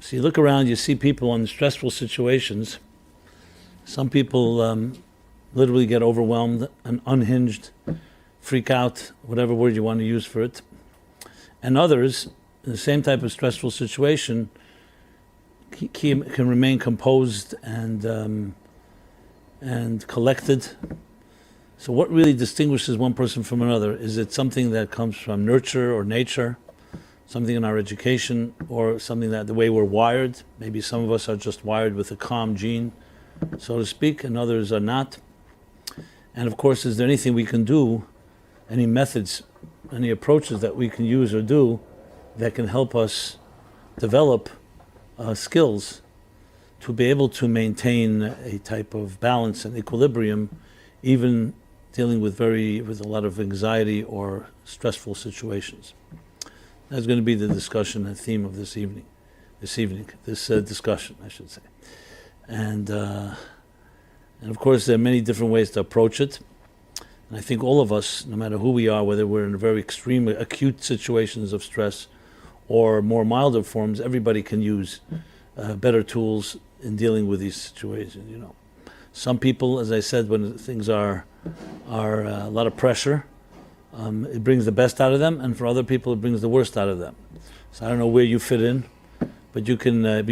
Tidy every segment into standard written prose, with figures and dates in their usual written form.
So you look around, you see people in stressful situations. Some people literally get overwhelmed and unhinged, freak out, whatever word you want to use for it. And others, in the same type of stressful situation, can remain composed and collected. So what really distinguishes one person from another? Is it something that comes from nurture or nature, something in our education, or something that the way we're wired? Maybe some of us are just wired with a calm gene, so to speak, and others are not. And of course, is there anything we can do, any methods, any approaches that we can use or do that can help us develop skills to be able to maintain a type of balance and equilibrium, even dealing with a lot of anxiety or stressful situations? That's going to be the discussion and theme of this discussion, I should say. And of course, there are many different ways to approach it. And I think all of us, no matter who we are, whether we're in very extreme, acute situations of stress or more milder forms, everybody can use better tools in dealing with these situations. Some people, as I said, when things are a lot of pressure, it brings the best out of them, and for other people, it brings the worst out of them. So I don't know where you fit in, but you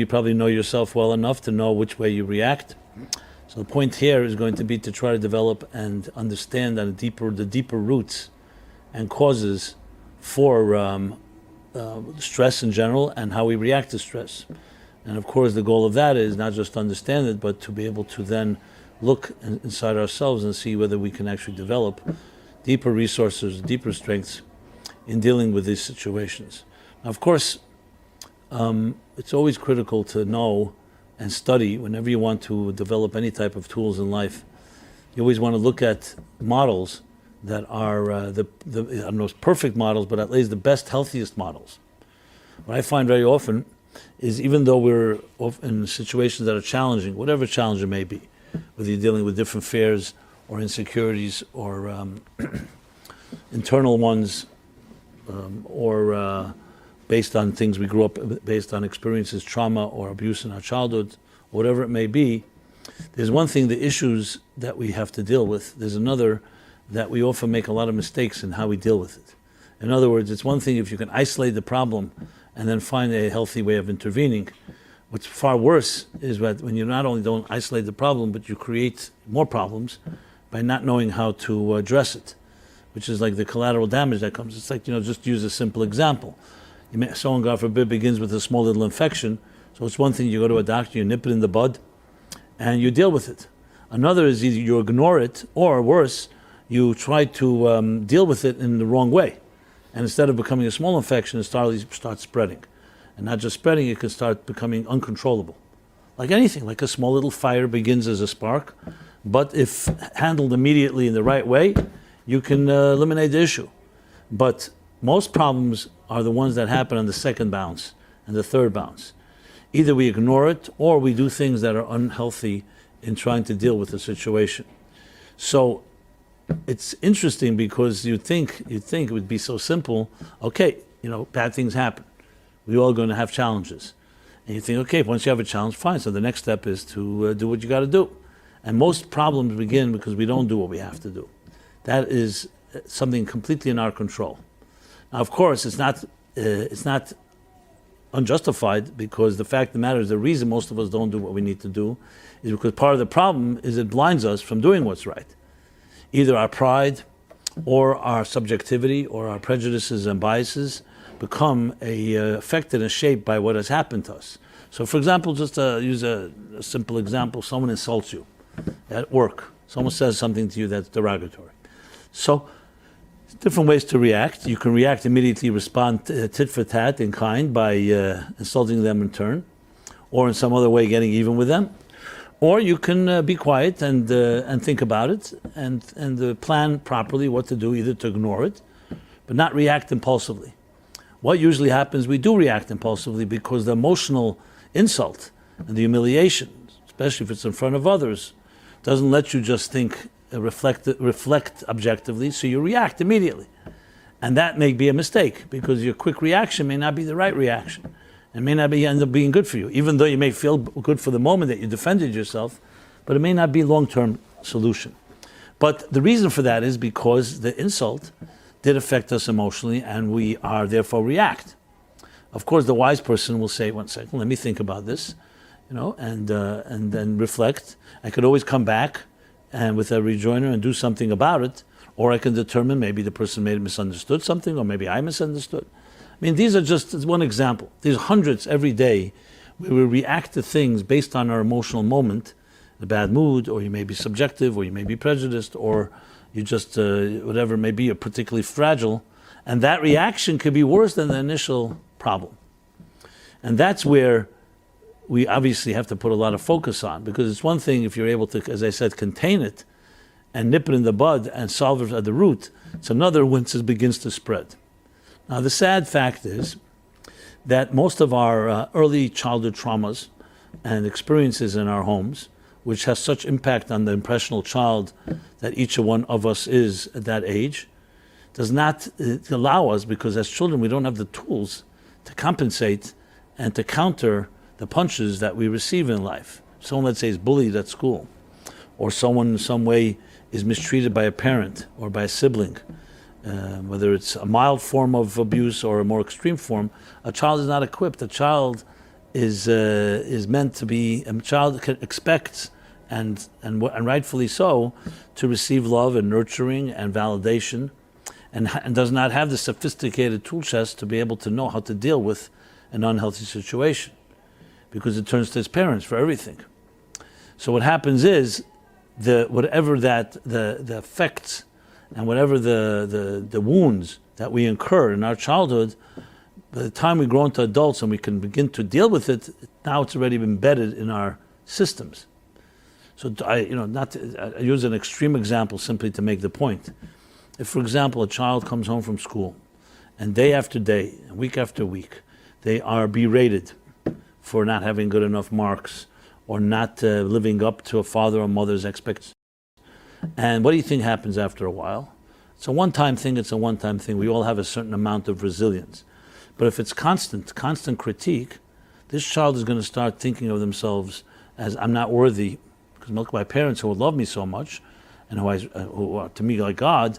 probably know yourself well enough to know which way you react. So the point here is going to be to try to develop and understand the deeper roots and causes for stress in general and how we react to stress. And of course, the goal of that is not just to understand it, but to be able to then look inside ourselves and see whether we can actually develop deeper resources, deeper strengths in dealing with these situations. Now, of course, it's always critical to know and study whenever you want to develop any type of tools in life. You always want to look at models that are the most perfect models, but at least the best, healthiest models. What I find very often is, even though we're in situations that are challenging, whatever challenge it may be, whether you're dealing with different fears or insecurities or internal ones, or based on things we grew up, based on experiences, trauma or abuse in our childhood, whatever it may be, there's one thing, the issues that we have to deal with. There's another that we often make a lot of mistakes in how we deal with it. In other words, it's one thing if you can isolate the problem and then find a healthy way of intervening. What's far worse is that when you not only don't isolate the problem, but you create more problems by not knowing how to address it, which is like the collateral damage that comes. It's like, just use a simple example. Someone, God forbid, begins with a small little infection. So it's one thing, you go to a doctor, you nip it in the bud, and you deal with it. Another is either you ignore it, or worse, you try to deal with it in the wrong way. And instead of becoming a small infection, it starts spreading. And not just spreading, it can start becoming uncontrollable. Like anything, like a small little fire begins as a spark, but if handled immediately in the right way, you can eliminate the issue. But most problems are the ones that happen on the second bounce and the third bounce. Either we ignore it, or we do things that are unhealthy in trying to deal with the situation. So it's interesting because you'd think it would be so simple. Okay, bad things happen. We're all going to have challenges. And you think, okay, once you have a challenge, fine. So the next step is to do what you got to do. And most problems begin because we don't do what we have to do. That is something completely in our control. Now, of course, it's not unjustified, because the fact of the matter is the reason most of us don't do what we need to do is because part of the problem is it blinds us from doing what's right. Either our pride or our subjectivity or our prejudices and biases become affected and shaped by what has happened to us. So, for example, just to use a simple example, someone insults you at work. Someone says something to you that's derogatory. So, different ways to react. You can react immediately, respond tit for tat in kind by insulting them in turn, or in some other way getting even with them. Or you can be quiet and think about it and plan properly what to do, either to ignore it, but not react impulsively. What usually happens, we do react impulsively because the emotional insult and the humiliation, especially if it's in front of others, doesn't let you just think, reflect objectively, so you react immediately. And that may be a mistake, because your quick reaction may not be the right reaction. It may not end up being good for you, even though you may feel good for the moment that you defended yourself, but it may not be a long-term solution. But the reason for that is because the insult did affect us emotionally, and we are therefore react. Of course, the wise person will say, "1 second, let me think about this," and then reflect. I could always come back and with a rejoinder and do something about it, or I can determine maybe the person may have misunderstood something, or maybe I misunderstood. I mean, these are just one example. There's hundreds every day where we react to things based on our emotional moment, the bad mood, or you may be subjective, or you may be prejudiced, or you just, whatever it may be, you're particularly fragile. And that reaction could be worse than the initial problem. And that's where we obviously have to put a lot of focus on, because it's one thing if you're able to, as I said, contain it and nip it in the bud and solve it at the root. It's another once it begins to spread. Now, the sad fact is that most of our early childhood traumas and experiences in our homes, which has such impact on the impressionable child that each one of us is at that age, does not allow us, because as children we don't have the tools to compensate and to counter the punches that we receive in life. Someone, let's say, is bullied at school, or someone in some way is mistreated by a parent or by a sibling, whether it's a mild form of abuse or a more extreme form, a child is not equipped. A child is meant to be, a child expects, and rightfully so, to receive love and nurturing and validation, and does not have the sophisticated tool chest to be able to know how to deal with an unhealthy situation, because it turns to his parents for everything. So what happens is, whatever the effects and whatever the wounds that we incur in our childhood, by the time we grow into adults and we can begin to deal with it, now it's already embedded in our systems. So I use an extreme example simply to make the point. If, for example, a child comes home from school, and day after day, week after week, they are berated for not having good enough marks, or not living up to a father or mother's expectations. And what do you think happens after a while? It's a one-time thing, We all have a certain amount of resilience. But if it's constant critique, this child is going to start thinking of themselves as, I'm not worthy, because look, my parents who would love me so much, and who are to me like God,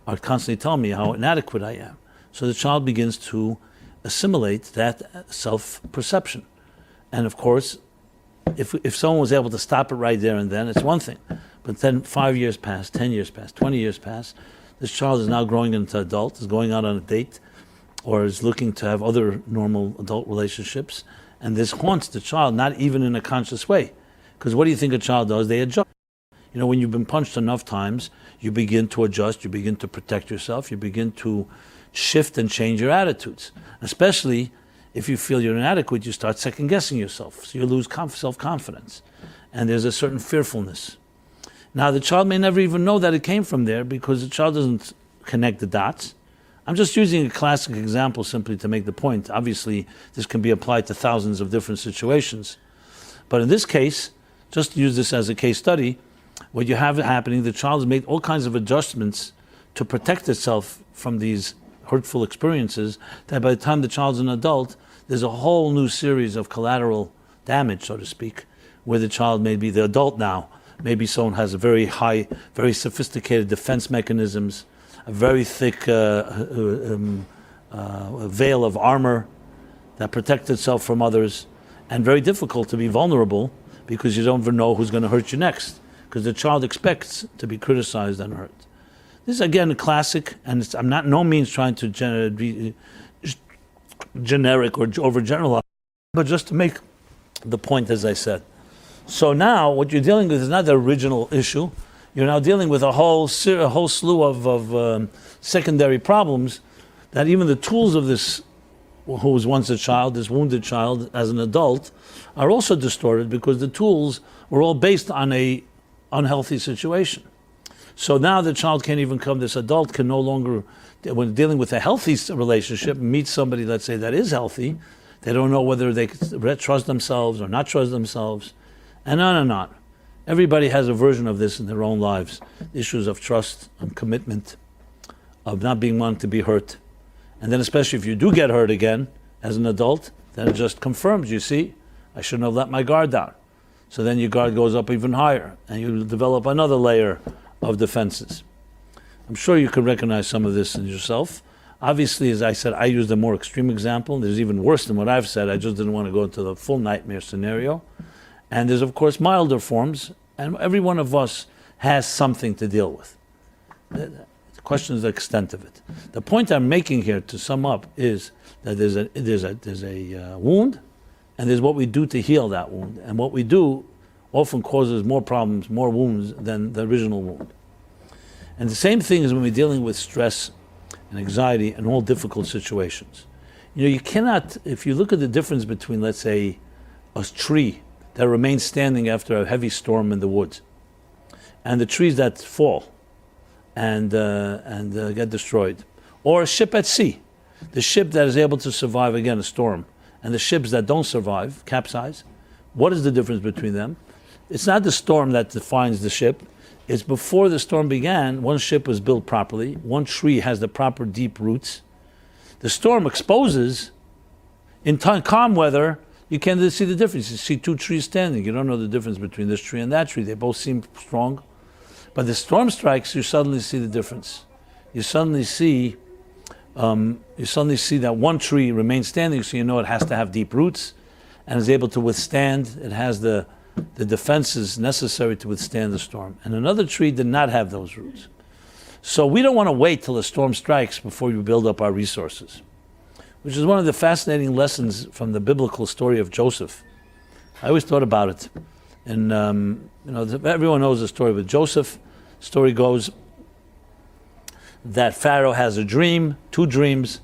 are constantly telling me how inadequate I am. So the child begins to assimilate that self-perception. And of course, if someone was able to stop it right there and then, it's one thing. But then 5 years pass, 10 years pass, 20 years pass. This child is now growing into adult, is going out on a date, or is looking to have other normal adult relationships. And this haunts the child, not even in a conscious way. Because what do you think a child does? They adjust. When you've been punched enough times, you begin to adjust, you begin to protect yourself, you begin to shift and change your attitudes. Especially if you feel you're inadequate, you start second-guessing yourself. So you lose self-confidence. And there's a certain fearfulness. Now, the child may never even know that it came from there, because the child doesn't connect the dots. I'm just using a classic example simply to make the point. Obviously, this can be applied to thousands of different situations. But in this case, just to use this as a case study, what you have happening, the child has made all kinds of adjustments to protect itself from these hurtful experiences, that by the time the child's an adult, there's a whole new series of collateral damage, so to speak, where the child may be the adult now. Maybe someone has a very high, very sophisticated defense mechanisms, a very thick veil of armor that protects itself from others, and very difficult to be vulnerable, because you don't ever know who's going to hurt you next, because the child expects to be criticized and hurt. This is, again, a classic, and I'm not no means trying to be generic or overgeneralize, but just to make the point, as I said. So now, what you're dealing with is not the original issue. You're now dealing with a whole slew of secondary problems that even the tools of this, who was once a child, this wounded child, as an adult, are also distorted, because the tools were all based on a unhealthy situation. So now the child can't even come, this adult can no longer, when dealing with a healthy relationship, meet somebody, let's say, that is healthy, they don't know whether they trust themselves or not trust themselves, and on and on. Everybody has a version of this in their own lives. Issues of trust, of commitment, of not being wanted to be hurt. And then especially if you do get hurt again as an adult, then it just confirms, you see, I shouldn't have let my guard down. So then your guard goes up even higher, and you develop another layer of defenses. I'm sure you can recognize some of this in yourself. Obviously, as I said, I used a more extreme example. There's even worse than what I've said. I just didn't want to go into the full nightmare scenario. And there's, of course, milder forms, and every one of us has something to deal with. The question is the extent of it. The point I'm making here, to sum up, is that there's a wound, and there's what we do to heal that wound. And what we do often causes more problems, more wounds than the original wound. And the same thing is when we're dealing with stress and anxiety and all difficult situations. You cannot, if you look at the difference between, let's say, a tree that remains standing after a heavy storm in the woods, and the trees that fall and get destroyed, or a ship at sea, the ship that is able to survive, again, a storm, and the ships that don't survive, capsize. What is the difference between them? It's not the storm that defines the ship. It's before the storm began, one ship was built properly, one tree has the proper deep roots. The storm exposes, in calm weather, you can't see the difference. You see two trees standing. You don't know the difference between this tree and that tree. They both seem strong. But the storm strikes, you suddenly see the difference. You suddenly see that one tree remains standing, so you know it has to have deep roots and is able to withstand. It has the defenses necessary to withstand the storm. And another tree did not have those roots. So we don't want to wait till a storm strikes before we build up our resources, which is one of the fascinating lessons from the biblical story of Joseph. I always thought about it. And everyone knows the story with Joseph. The story goes that Pharaoh has a dream, two dreams,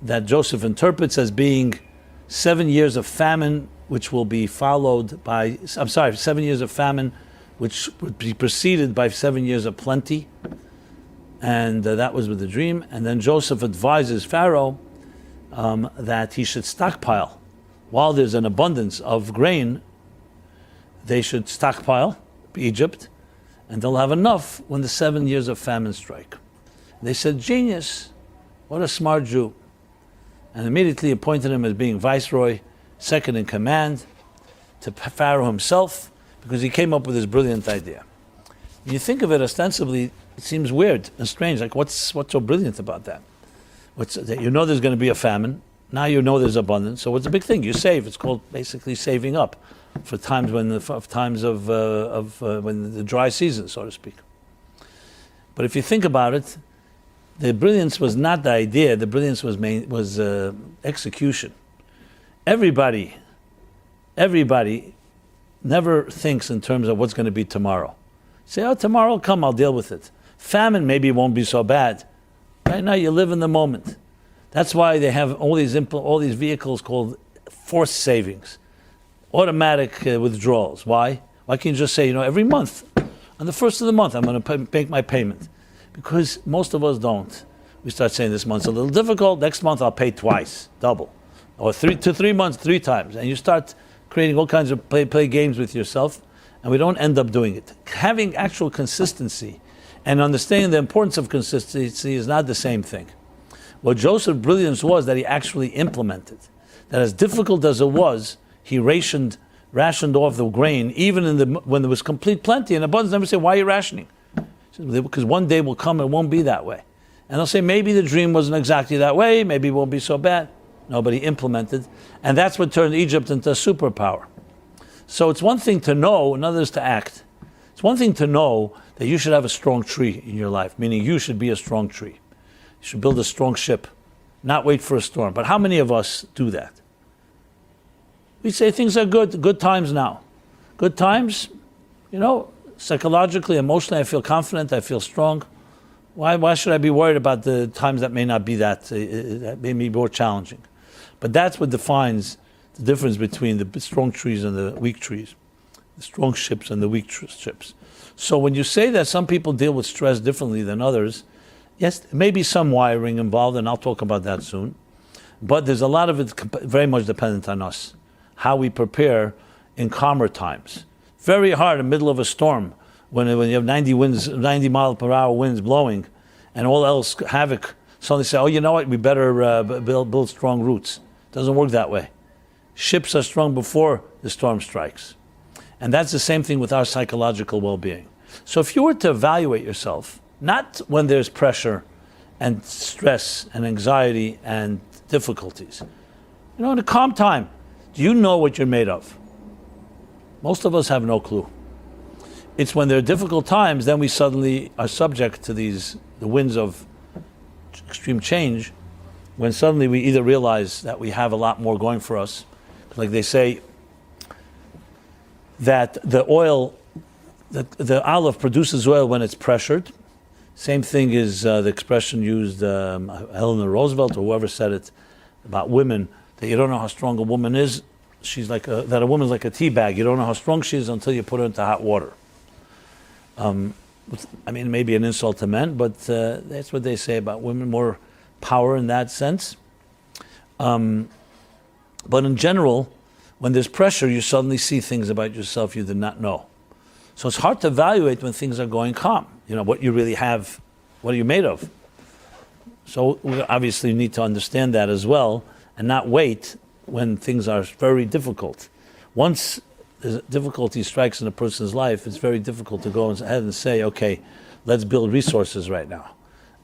that Joseph interprets as being 7 years of famine, which will be followed by, 7 years of famine, which would be preceded by 7 years of plenty. And that was with the dream. And then Joseph advises Pharaoh that he should stockpile. While there's an abundance of grain, they should stockpile Egypt, and they'll have enough when the 7 years of famine strike. They said, genius, what a smart Jew. And immediately appointed him as being viceroy, second in command to Pharaoh himself, because he came up with this brilliant idea. When you think of it ostensibly, it seems weird and strange. Like, what's so brilliant about that? You know there's going to be a famine. Now you know there's abundance. So what's the big thing? You save. It's called basically saving up for times when when the dry season, so to speak. But if you think about it, the brilliance was not the idea. The brilliance was execution. Everybody never thinks in terms of what's going to be tomorrow. Say, oh, tomorrow will come, I'll deal with it. Famine maybe it won't be so bad. Right now you live in the moment. That's why they have all these vehicles called forced savings, automatic withdrawals. Why? Why can't you just say, every month, on the first of the month, I'm going to make my payment? Because most of us don't. We start saying this month's a little difficult, next month I'll pay twice, double. Or 3 months, 3 times. And you start creating all kinds of play games with yourself, and we don't end up doing it. Having actual consistency and understanding the importance of consistency is not the same thing. What Joseph's brilliance was that he actually implemented. That as difficult as it was, he rationed off the grain, even when there was complete plenty and abundance. Never say, why are you rationing? Because one day will come and it won't be that way. And they'll say, maybe the dream wasn't exactly that way, maybe it won't be so bad. Nobody implemented. And that's what turned Egypt into a superpower. So it's one thing to know, another is to act. It's one thing to know that you should have a strong tree in your life, meaning you should be a strong tree. You should build a strong ship, not wait for a storm. But how many of us do that? We say things are good times now. Good times, psychologically, emotionally, I feel confident, I feel strong. Why should I be worried about the times that may not be that may be more challenging? But that's what defines the difference between the strong trees and the weak trees, the strong ships and the weak ships. So when you say that some people deal with stress differently than others, yes, there may be some wiring involved, and I'll talk about that soon. But there's a lot of it very much dependent on us, how we prepare in calmer times. Very hard in the middle of a storm, when you have 90 mile per hour winds blowing, and all else havoc. Suddenly say, oh, you know what? We better build strong roots. Doesn't work that way. ships are strong before the storm strikes. And that's the same thing with our psychological well-being. So if you were to evaluate yourself, not when there's pressure and stress and anxiety and difficulties, in a calm time, do you know what you're made of? Most of us have no clue. It's when there are difficult times, then we suddenly are subject to the winds of extreme change, when suddenly we either realize that we have a lot more going for us. Like they say, that the olive produces oil when it's pressured. Same thing is the expression used, Eleanor Roosevelt or whoever said it about women, that you don't know how strong a woman is. She's like that a woman's like a tea bag. You don't know how strong she is until you put her into hot water. Maybe an insult to men, but that's what they say about women, more power in that sense. But in general, when there's pressure, you suddenly see things about yourself you did not know. So it's hard to evaluate when things are going calm. What you really have, what are you made of? So we obviously need to understand that as well and not wait when things are very difficult. Once the difficulty strikes in a person's life, it's very difficult to go ahead and say, okay, let's build resources right now.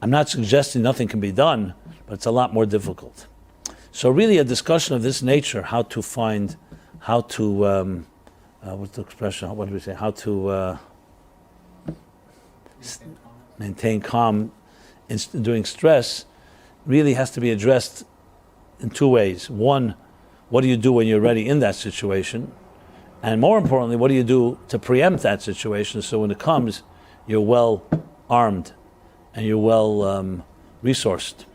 I'm not suggesting nothing can be done, but it's a lot more difficult. So really a discussion of this nature, what's the expression, what do we say, how to maintain calm during stress, really has to be addressed in two ways. One, what do you do when you're already in that situation? And more importantly, what do you do to preempt that situation so when it comes, you're well armed and you're well resourced?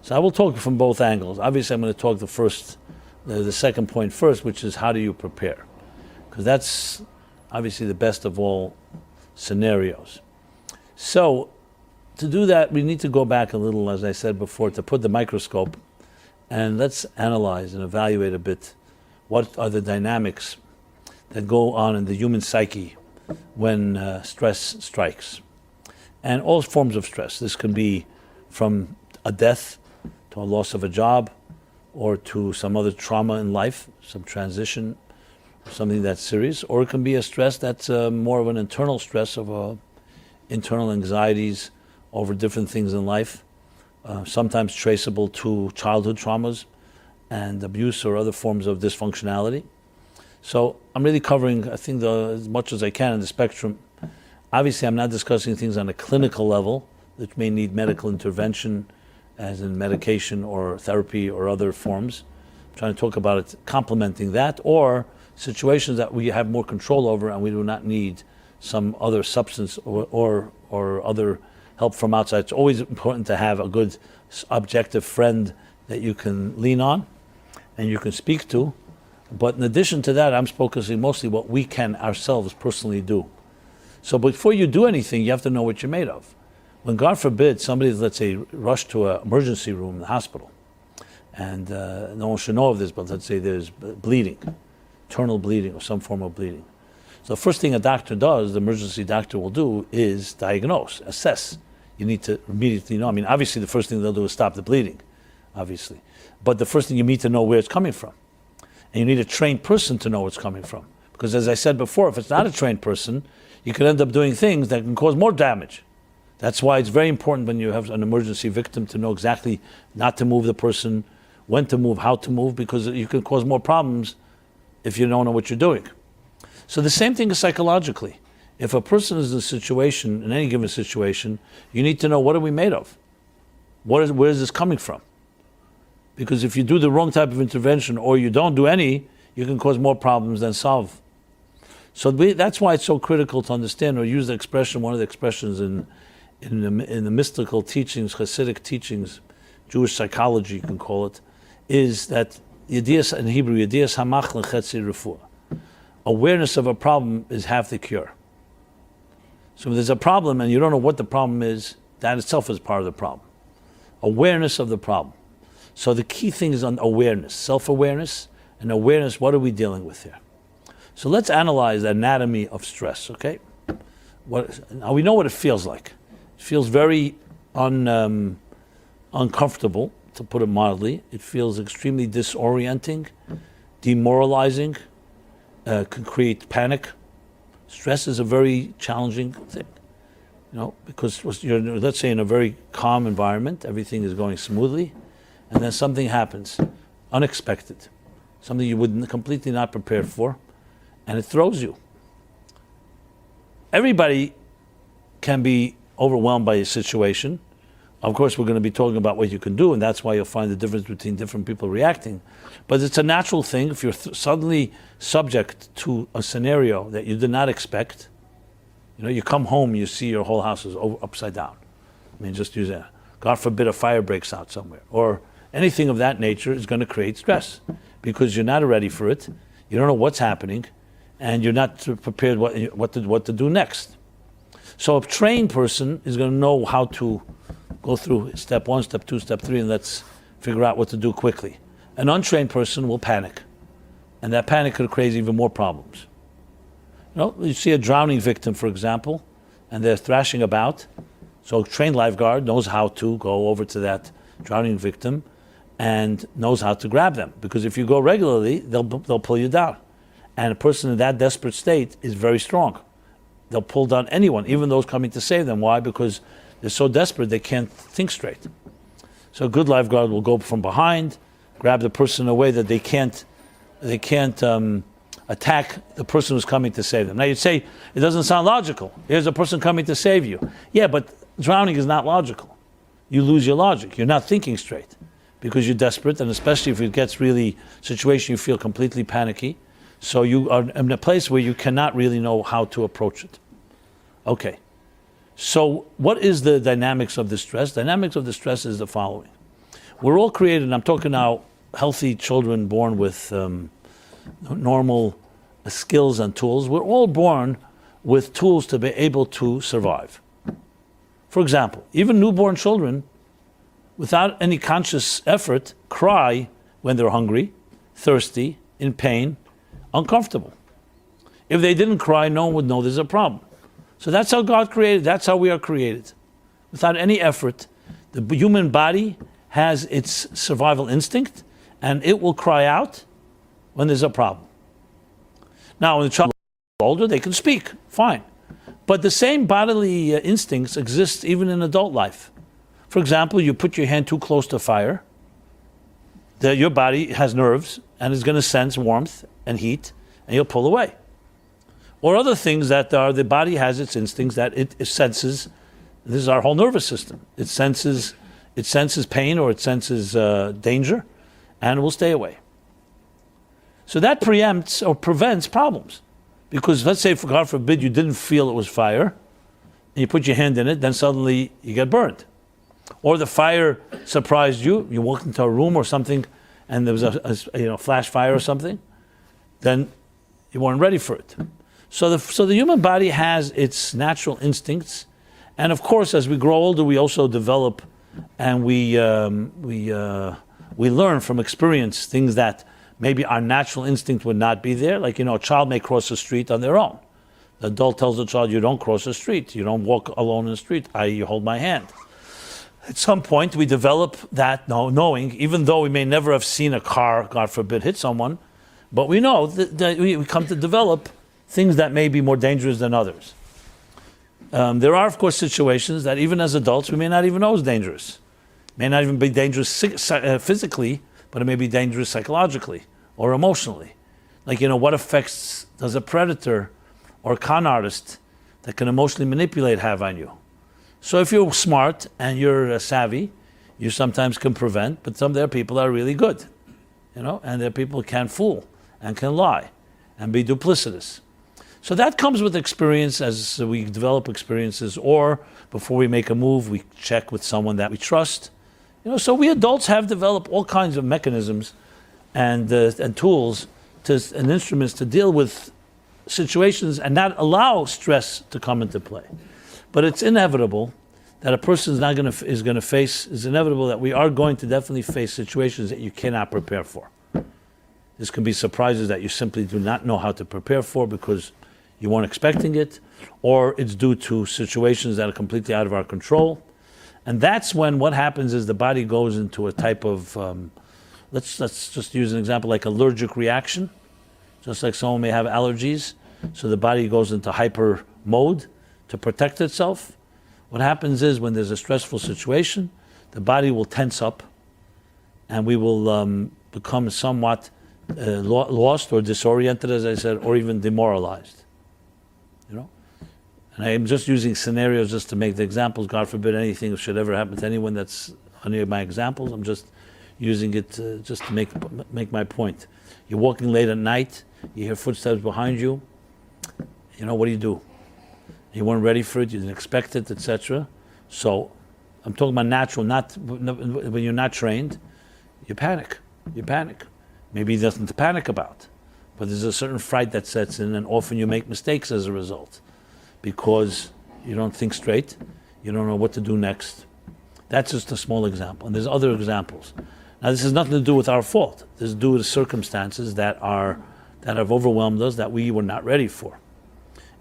So I will talk from both angles. Obviously, I'm going to talk the second point first, which is how do you prepare? Because that's obviously the best of all scenarios. So to do that, we need to go back a little, as I said before, to put the microscope and let's analyze and evaluate a bit what are the dynamics that go on in the human psyche when stress strikes. And all forms of stress. This can be from a death to a loss of a job or to some other trauma in life, some transition, something that's serious, or it can be a stress that's more of an internal stress of internal anxieties over different things in life, sometimes traceable to childhood traumas and abuse or other forms of dysfunctionality. So I'm really covering, I think, as much as I can in the spectrum. Obviously, I'm not discussing things on a clinical level that may need medical intervention, as in medication or therapy or other forms. I'm trying to talk about it complementing that, or situations that we have more control over and we do not need some other substance or other help from outside. It's always important to have a good objective friend that you can lean on and you can speak to. But in addition to that, I'm focusing mostly what we can ourselves personally do. So before you do anything, you have to know what you're made of. When, God forbid, somebody, let's say, rushed to an emergency room in the hospital, and no one should know of this, but let's say there's bleeding, internal bleeding or some form of bleeding. So the first thing a doctor does, the emergency doctor will do, is diagnose, assess. You need to immediately know. Obviously the first thing they'll do is stop the bleeding, obviously. But the first thing you need to know where it's coming from. And you need a trained person to know where it's coming from. Because as I said before, if it's not a trained person, you could end up doing things that can cause more damage. That's why it's very important when you have an emergency victim to know exactly not to move the person, when to move, how to move, because you can cause more problems if you don't know what you're doing. So the same thing is psychologically. If a person is in a situation, in any given situation, you need to know, what are we made of? Where is this coming from? Because if you do the wrong type of intervention or you don't do any, you can cause more problems than solve. So that's why it's so critical to understand or use the expression, one of the expressions in the mystical teachings, Hasidic teachings, Jewish psychology you can call it, is that Yedias, in Hebrew, Yedias hamach lechetzi refuah. Awareness of a problem is half the cure. So if there's a problem and you don't know what the problem is, that itself is part of the problem. Awareness of the problem. So the key thing is on awareness, self-awareness and awareness, what are we dealing with here? So let's analyze the anatomy of stress, okay? Now we know what it feels like. It feels very uncomfortable, to put it mildly. It feels extremely disorienting. demoralizing, can create panic. Stress is a very challenging thing, because you're, let's say, in a very calm environment, everything is going smoothly, and then something happens, unexpected, something you would completely not prepared for, and it throws you. Everybody can be overwhelmed by a situation. Of course, we're going to be talking about what you can do, and that's why you'll find the difference between different people reacting. But it's a natural thing. If you're suddenly subject to a scenario that you did not expect, you come home, you see your whole house is upside down. I mean, just use that. God forbid a fire breaks out somewhere, or anything of that nature is going to create stress because you're not ready for it. You don't know what's happening, and you're not prepared what to do next. So a trained person is going to know how to go through step 1, step 2, step 3, and let's figure out what to do quickly. An untrained person will panic, and that panic could create even more problems. You see a drowning victim, for example, and they're thrashing about. So a trained lifeguard knows how to go over to that drowning victim and knows how to grab them. Because if you go regularly, they'll pull you down. And a person in that desperate state is very strong. They'll pull down anyone, even those coming to save them. Why? Because they're so desperate they can't think straight. So a good lifeguard will go from behind, grab the person in a way that they can't attack the person who's coming to save them. Now you'd say, it doesn't sound logical. Here's a person coming to save you. Yeah, but drowning is not logical. You lose your logic. You're not thinking straight because you're desperate, and especially if it gets really situation you feel completely panicky. So you are in a place where you cannot really know how to approach it. Okay. So what is the dynamics of the stress? Dynamics of the stress is the following. We're all created, and I'm talking now healthy children born with normal skills and tools. We're all born with tools to be able to survive. For example, even newborn children, without any conscious effort, cry when they're hungry, thirsty, in pain, uncomfortable. If they didn't cry, no one would know there's a problem. So that's how God created, that's how we are created. Without any effort, the human body has its survival instinct, and it will cry out when there's a problem. Now, when the child is older, they can speak, fine. But the same bodily instincts exist even in adult life. For example, you put your hand too close to fire, your body has nerves, and is going to sense warmth and heat, and you'll pull away. Or other things that the body has its instincts that it senses. This is our whole nervous system. It senses pain or it senses danger, and it will stay away. So that preempts or prevents problems. Because let's say, for God forbid, you didn't feel it was fire, and you put your hand in it, then suddenly you get burned. Or the fire surprised you, you walked into a room or something, and there was a flash fire or something, then you weren't ready for it. So the human body has its natural instincts, and of course, as we grow older, we also develop, and we learn from experience things that maybe our natural instinct would not be there. Like, a child may cross the street on their own. The adult tells the child, you don't cross the street. You don't walk alone in the street. You hold my hand. At some point, we develop that knowing, even though we may never have seen a car, God forbid, hit someone, but we know that we come to develop things that may be more dangerous than others. There are, of course, situations that even as adults, we may not even know is dangerous. It may not even be dangerous physically, but it may be dangerous psychologically or emotionally. Like, what effects does a predator or a con artist that can emotionally manipulate have on you? So if you're smart and you're savvy, you sometimes can prevent, but there are people that are really good, and there are people who can fool and can lie and be duplicitous. So that comes with experience as we develop experiences, or before we make a move, we check with someone that we trust. So we adults have developed all kinds of mechanisms and tools and instruments to deal with situations and not allow stress to come into play. But it's inevitable that a person is inevitable that we are going to definitely face situations that you cannot prepare for. This can be surprises that you simply do not know how to prepare for because you weren't expecting it, or it's due to situations that are completely out of our control. And that's when what happens is the body goes into a type of let's just use an example like allergic reaction. Just like someone may have allergies, so the body goes into hyper mode to protect itself. What happens is when there's a stressful situation, the body will tense up and we will become somewhat lost or disoriented, as I said, or even demoralized. And I am just using scenarios just to make the examples. God forbid anything should ever happen to anyone that's any of my examples. I'm just using it just to make my point. You're walking late at night, you hear footsteps behind you. What do? You weren't ready for it, you didn't expect it, etc. So I'm talking about natural, not when you're not trained, you panic. Maybe there's nothing to panic about, but there's a certain fright that sets in, and often you make mistakes as a result because you don't think straight, you don't know what to do next. That's just a small example, and there's other examples. Now, this has nothing to do with our fault. This is due to circumstances that have overwhelmed us that we were not ready for.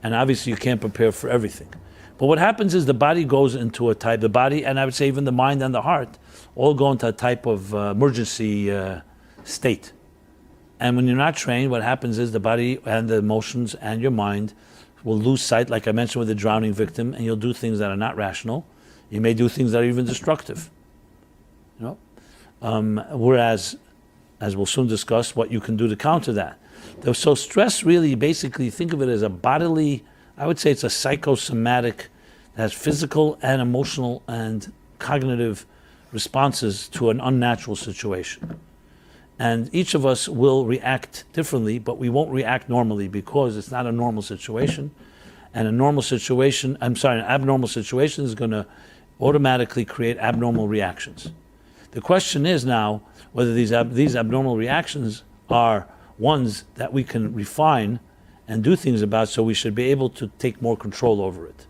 And obviously, you can't prepare for everything. But what happens is the body goes into the body, and I would say even the mind and the heart, all go into a type of emergency state. And when you're not trained, what happens is the body and the emotions and your mind will lose sight, like I mentioned with the drowning victim, and you'll do things that are not rational. You may do things that are even destructive. Whereas, as we'll soon discuss, what you can do to counter that. So stress really, basically, think of it as a bodily, I would say it's a psychosomatic, that has physical and emotional and cognitive responses to an unnatural situation. And each of us will react differently, but we won't react normally because it's not a normal situation. And an abnormal situation is going to automatically create abnormal reactions. The question is now whether these abnormal reactions are ones that we can refine and do things about, so we should be able to take more control over it.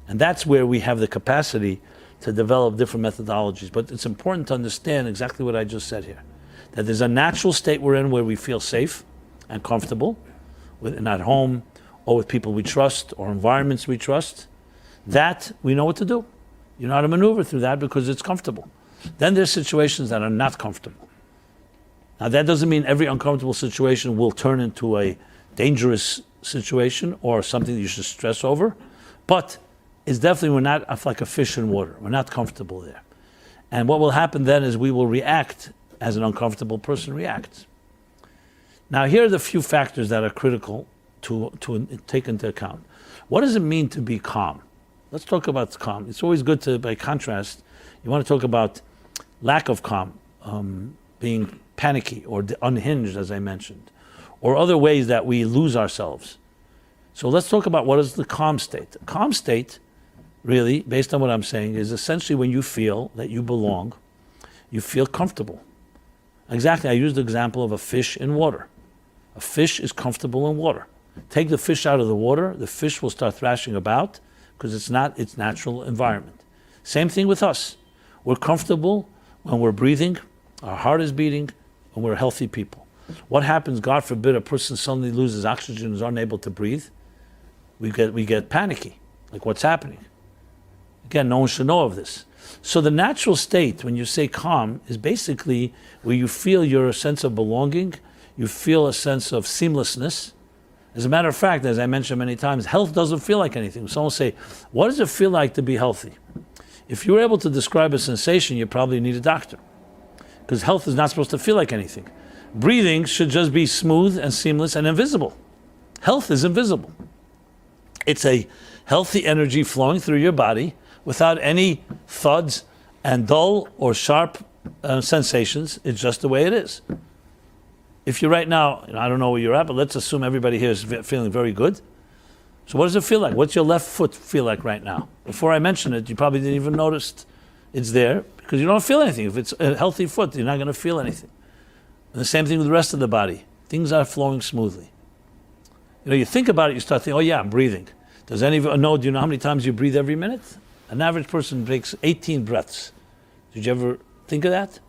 And that's where we have the capacity to develop different methodologies. But it's important to understand exactly what I just said here, that there's a natural state we're in where we feel safe and comfortable, and at home or with people we trust or environments we trust. That we know what to do. You know how to maneuver through that because it's comfortable. Then there's situations that are not comfortable. Now that doesn't mean every uncomfortable situation will turn into a dangerous situation or something that you should stress over, but it's definitely, we're not like a fish in water. We're not comfortable there. And what will happen then is we will react as an uncomfortable person reacts. Now here are the few factors that are critical to take into account. What does it mean to be calm? Let's talk about calm. It's always good to, by contrast, you want to talk about lack of calm, being panicky or unhinged, as I mentioned, or other ways that we lose ourselves. So let's talk about what is the calm state. The calm state, really, based on what I'm saying, is essentially when you feel that you belong, you feel comfortable. Exactly, I used the example of a fish in water. A fish is comfortable in water. Take the fish out of the water, the fish will start thrashing about because it's not its natural environment. Same thing with us. We're comfortable when we're breathing, our heart is beating, and we're healthy people. What happens, God forbid, a person suddenly loses oxygen and is unable to breathe? We get panicky, like what's happening? Again, no one should know of this. So the natural state, when you say calm, is basically where you feel your sense of belonging, you feel a sense of seamlessness. As a matter of fact, as I mentioned many times, health doesn't feel like anything. Someone will say, what does it feel like to be healthy? If you were able to describe a sensation, you probably need a doctor, because health is not supposed to feel like anything. Breathing should just be smooth and seamless and invisible. Health is invisible. It's a healthy energy flowing through your body without any thuds and dull or sharp sensations. It's just the way it is. If you're right now, I don't know where you're at, but let's assume everybody here is feeling very good. So what does it feel like? What's your left foot feel like right now? Before I mention it, you probably didn't even notice it's there because you don't feel anything. If it's a healthy foot, you're not going to feel anything. And the same thing with the rest of the body. Things are flowing smoothly. You think about it, you start thinking, oh yeah, I'm breathing. Does anyone know, do you know how many times you breathe every minute? An average person takes 18 breaths. Did you ever think of that?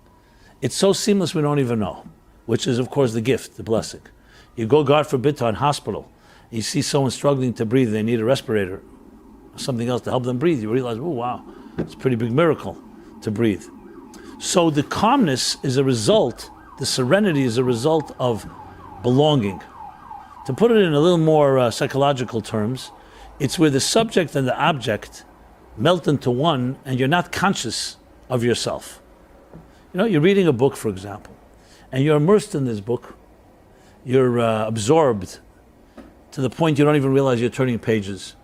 It's so seamless we don't even know, which is, of course, the gift, the blessing. You go, God forbid, to a hospital. You see someone struggling to breathe, they need a respirator, or something else to help them breathe. You realize, oh wow, it's a pretty big miracle to breathe. So the calmness is a result The serenity is a result of belonging. To put it in a little more psychological terms, it's where the subject and the object melt into one and you're not conscious of yourself. You know, you're reading a book, for example, and you're immersed in this book. You're absorbed to the point you don't even realize you're turning pages.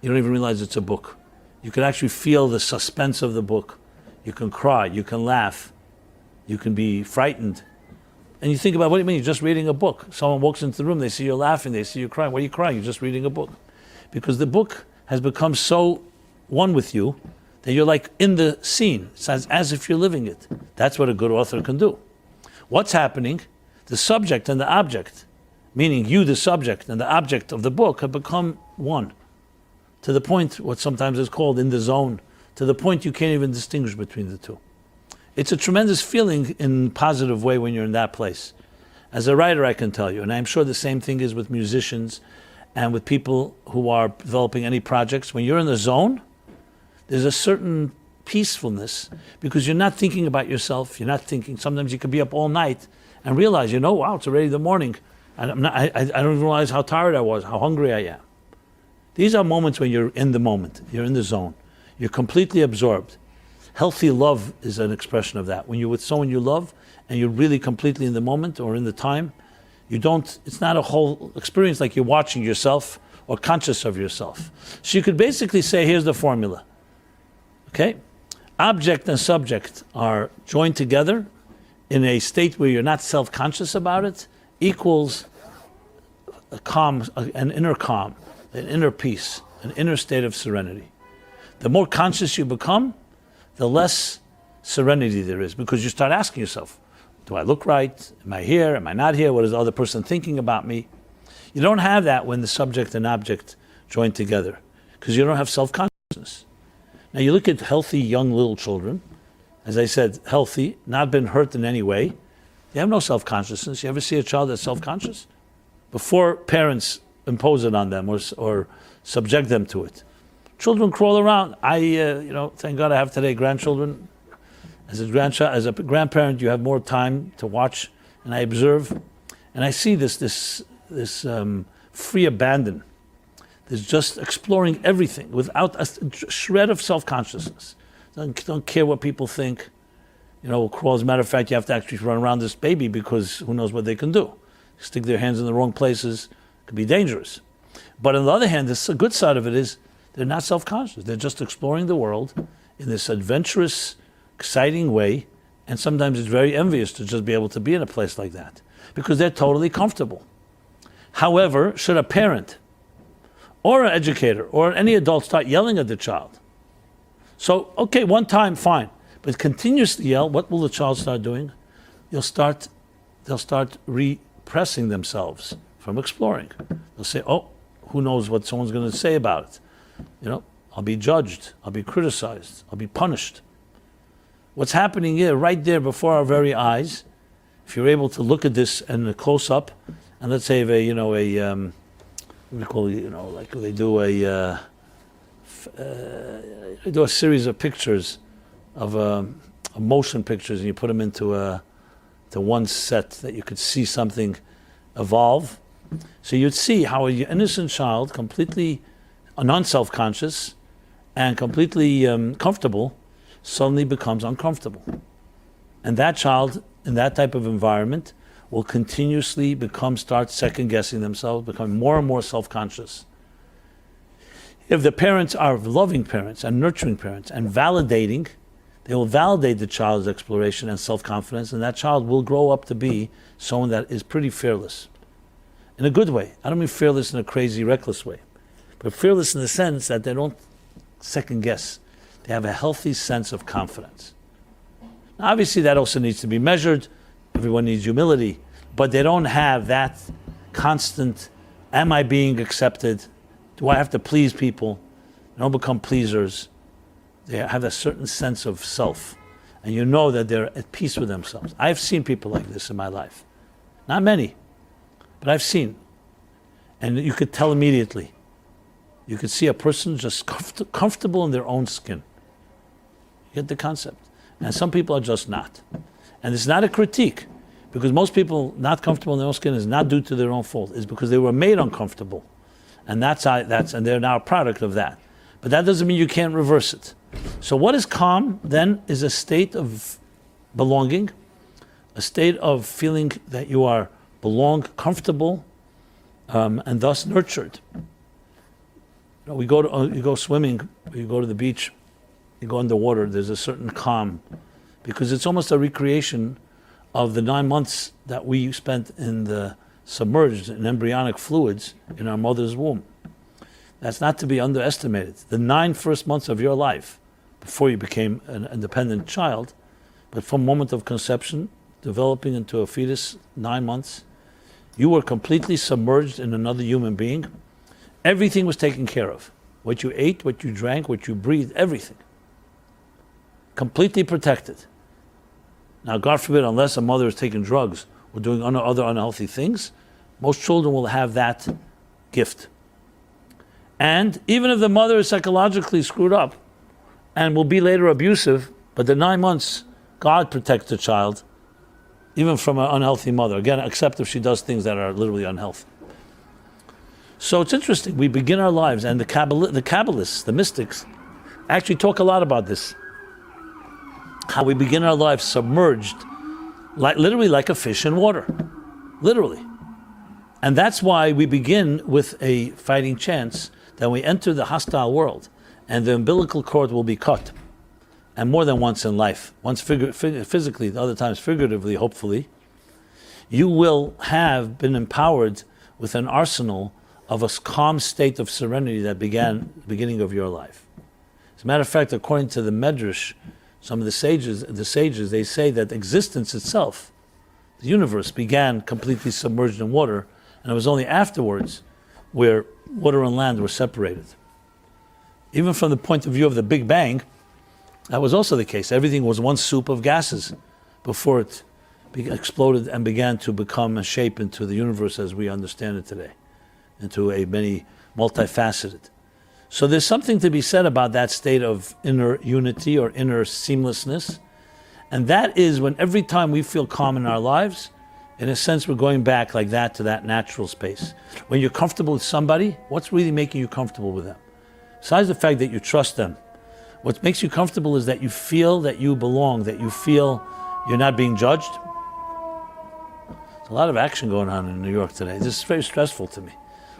You don't even realize it's a book. You can actually feel the suspense of the book. You can cry, you can laugh, you can be frightened. And you think about, what do you mean? You're just reading a book. Someone walks into the room, they see you laughing, they see you crying. Why are you crying? You're just reading a book. Because the book has become so one with you that you're like in the scene. It's as if you're living it. That's what a good author can do. What's happening? The subject and the object, meaning you, the subject, and the object of the book have become one. To the point, what sometimes is called in the zone, to the point you can't even distinguish between the two. It's a tremendous feeling in a positive way when you're in that place. As a writer, I can tell you, and I'm sure the same thing is with musicians and with people who are developing any projects. When you're in the zone, there's a certain peacefulness because you're not thinking about yourself. You're not thinking. Sometimes you could be up all night and realize, wow, it's already the morning. And I don't even realize how tired I was, how hungry I am. These are moments when you're in the moment. You're in the zone. You're completely absorbed. Healthy love is an expression of that. When you're with someone you love and you're really completely in the moment or in the time, it's not a whole experience like you're watching yourself or conscious of yourself. So you could basically say, here's the formula. Okay? Object and subject are joined together in a state where you're not self-conscious about it, equals a calm, an inner calm, an inner peace, an inner state of serenity. The more conscious you become, the less serenity there is, because you start asking yourself, do I look right? Am I here? Am I not here? What is the other person thinking about me? You don't have that when the subject and object join together, because you don't have self-consciousness. Now you look at healthy young little children, as I said, healthy, not been hurt in any way. They have no self-consciousness. You ever see a child that's self-conscious? Before parents impose it on them or subject them to it. Children crawl around. Thank God I have today grandchildren. As a grandparent, you have more time to watch, and I observe, and I see this free abandon. There's just exploring everything without a shred of self-consciousness. Don't care what people think. Crawl. As a matter of fact, you have to actually run around this baby because who knows what they can do. Stick their hands in the wrong places, it could be dangerous. But on the other hand, the good side of it is they're not self-conscious. They're just exploring the world in this adventurous, exciting way, and sometimes it's very envious to just be able to be in a place like that because they're totally comfortable. However, should a parent or an educator or any adult start yelling at the child? So, okay, one time, fine. But continuously yell, what will the child start doing? They'll start repressing themselves from exploring. They'll say, who knows what someone's going to say about it? I'll be judged, I'll be criticized, I'll be punished. What's happening here, right there before our very eyes, if you're able to look at this in a close-up, and let's say they do a series of pictures of motion pictures, and you put them into one set that you could see something evolve. So you'd see how an innocent child, completely non-self-conscious and completely comfortable, suddenly becomes uncomfortable. And that child, in that type of environment, will continuously start second-guessing themselves, become more and more self-conscious. If the parents are loving parents and nurturing parents and validating, they will validate the child's exploration and self-confidence, and that child will grow up to be someone that is pretty fearless. In a good way. I don't mean fearless in a crazy, reckless way, but fearless in the sense that they don't second-guess. They have a healthy sense of confidence. Now, obviously, that also needs to be measured. Everyone needs humility, but they don't have that constant, am I being accepted? Do I have to please people? They don't become pleasers. They have a certain sense of self, and you know that they're at peace with themselves. I've seen people like this in my life. Not many, but I've seen. And you could tell immediately. You could see a person just comfortable in their own skin. You get the concept. And some people are just not. And it's not a critique, Because most people not comfortable in their own skin is not due to their own fault. It's because they were made uncomfortable. And and they're now a product of that. But that doesn't mean you can't reverse it. So what is calm then is a state of belonging, a state of feeling that you are comfortable, and thus nurtured. You go swimming, you go to the beach, you go underwater, there's a certain calm, because it's almost a recreation of the 9 months that we spent in the submerged in embryonic fluids in our mother's womb. That's not to be underestimated. The 9 first months of your life, before you became an independent child, but from moment of conception, developing into a fetus, 9 months, you were completely submerged in another human being. Everything was taken care of. What you ate, what you drank, what you breathed, everything. Completely protected. Now, God forbid, unless a mother is taking drugs or doing other unhealthy things, most children will have that gift. And even if the mother is psychologically screwed up and will be later abusive, but the 9 months, God protects the child, even from an unhealthy mother. Again, except if she does things that are literally unhealthy. So it's interesting. We begin our lives, and the Kabbalists, the mystics, actually talk a lot about this. How we begin our lives submerged, literally like a fish in water. Literally. And that's why we begin with a fighting chance that we enter the hostile world, and the umbilical cord will be cut. And more than once in life. Once physically, the other times figuratively, hopefully. You will have been empowered with an arsenal of a calm state of serenity that began the beginning of your life. As a matter of fact, according to the Medrash, some of the sages, they say that existence itself, the universe, began completely submerged in water, and it was only afterwards where water and land were separated. Even from the point of view of the Big Bang, that was also the case. Everything was one soup of gases before it exploded and began to become a shape into the universe as we understand it today, into a many multifaceted. So there's something to be said about that state of inner unity or inner seamlessness. And that is when every time we feel calm in our lives, in a sense we're going back like that to that natural space. When you're comfortable with somebody, what's really making you comfortable with them? Besides the fact that you trust them, what makes you comfortable is that you feel that you belong, that you feel you're not being judged. There's a lot of action going on in New York today. This is very stressful to me,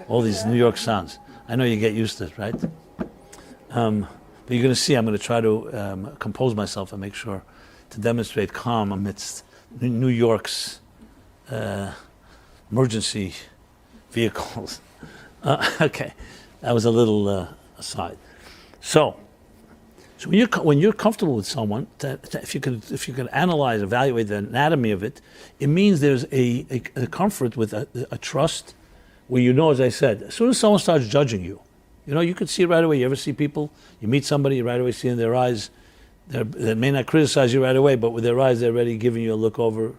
all these New York sounds. I know you get used to it, right? But you're going to see I'm going to try to compose myself and make sure to demonstrate calm amidst New York's emergency vehicles. Okay, that was a little aside. So when you're comfortable with someone, if you could analyze, evaluate the anatomy of it, it means there's a comfort with a trust, where you know, as I said, as soon as someone starts judging you, you could see it right away. You ever see people, you meet somebody, you right away see in their eyes, they may not criticize you right away, but with their eyes they're already giving you a look over,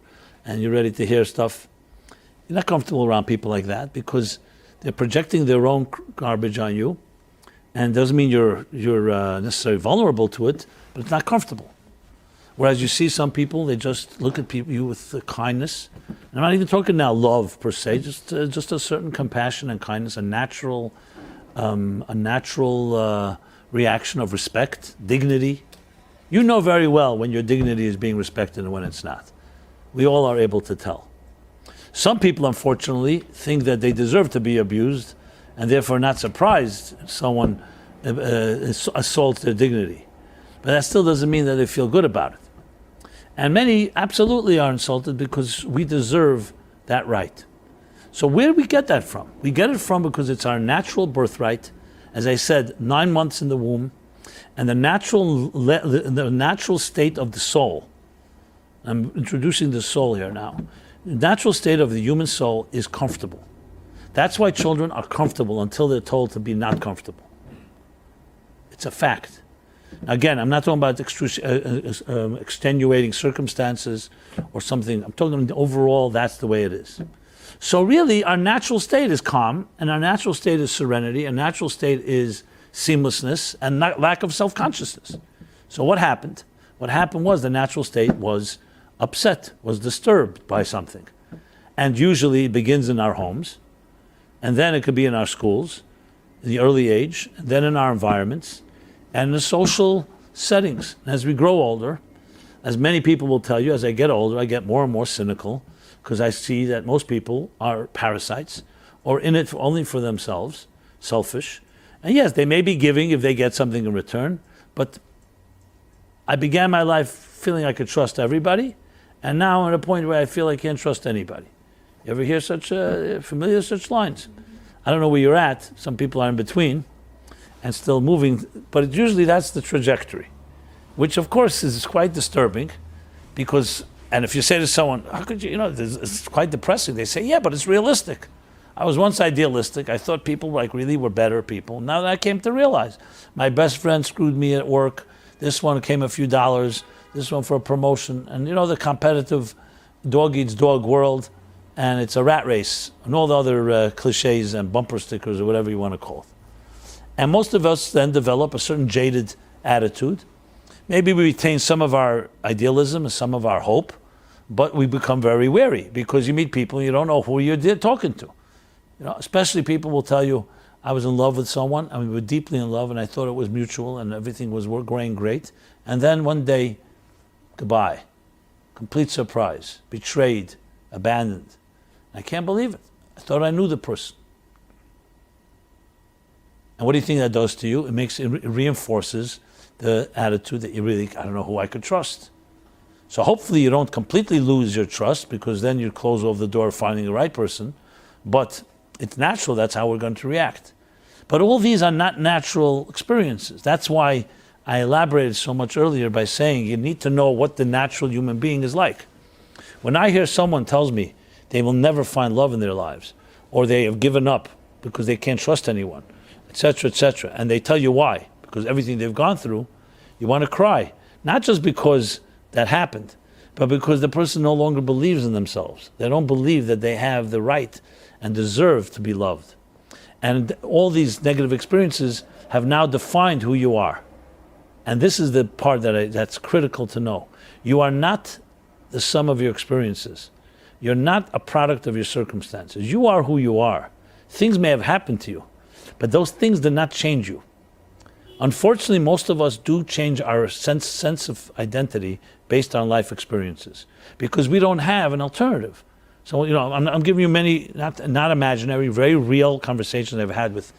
and you're ready to hear stuff. You're not comfortable around people like that because they're projecting their own garbage on you. And doesn't mean you're necessarily vulnerable to it, but it's not comfortable. Whereas you see some people, they just look at you with kindness. And I'm not even talking now love per se, just a certain compassion and kindness, a natural reaction of respect, dignity. You know very well when your dignity is being respected and when it's not. We all are able to tell. Some people, unfortunately, think that they deserve to be abused, and therefore not surprised someone assaults their dignity. But that still doesn't mean that they feel good about it. And many absolutely are insulted because we deserve that right. So where do we get that from? We get it from because it's our natural birthright. As I said, 9 months in the womb, and the natural state of the soul. I'm introducing the soul here now. The natural state of the human soul is comfortable. That's why children are comfortable until they're told to be not comfortable. It's a fact. Now again, I'm not talking about extenuating circumstances or something. I'm talking overall, that's the way it is. So really, our natural state is calm, and our natural state is serenity, and natural state is seamlessness and lack of self-consciousness. So what happened? What happened was the natural state was upset, was disturbed by something. And usually it begins in our homes, and then it could be in our schools, in the early age, and then in our environments, and in the social settings. And as we grow older, as many people will tell you, as I get older, I get more and more cynical, because I see that most people are parasites, or in it only for themselves, selfish. And yes, they may be giving if they get something in return, but I began my life feeling I could trust everybody, and now I'm at a point where I feel I can't trust anybody. You ever hear familiar such lines? I don't know where you're at. Some people are in between and still moving, but usually that's the trajectory, which of course is quite disturbing, because, and if you say to someone, how could you, it's quite depressing. They say, yeah, but it's realistic. I was once idealistic. I thought people really were better people. Now that I came to realize, my best friend screwed me at work. This one came a few dollars. This one for a promotion. And the competitive dog eats dog world, and it's a rat race, and all the other cliches and bumper stickers or whatever you want to call it. And most of us then develop a certain jaded attitude. Maybe we retain some of our idealism and some of our hope, but we become very wary, because you meet people and you don't know who you're talking to. Especially people will tell you, I was in love with someone, and we were deeply in love, and I thought it was mutual, and everything was going great. And then one day, goodbye. Complete surprise. Betrayed. Abandoned. I can't believe it. I thought I knew the person. And what do you think that does to you? It reinforces the attitude that I don't know who I could trust. So hopefully you don't completely lose your trust, because then you close off the door of finding the right person. But it's natural, that's how we're going to react. But all these are not natural experiences. That's why I elaborated so much earlier by saying you need to know what the natural human being is like. When I hear someone tells me they will never find love in their lives, or they have given up because they can't trust anyone, etc., and they tell you why, because everything they've gone through, you want to cry. Not just because that happened, but because the person no longer believes in themselves. They don't believe that they have the right and deserve to be loved. And all these negative experiences have now defined who you are. And this is the part that's critical to know. You are not the sum of your experiences. You're not a product of your circumstances. You are who you are. Things may have happened to you, but those things did not change you. Unfortunately, most of us do change our sense of identity based on life experiences, because we don't have an alternative. So, I'm giving you many, not imaginary, very real conversations I've had with,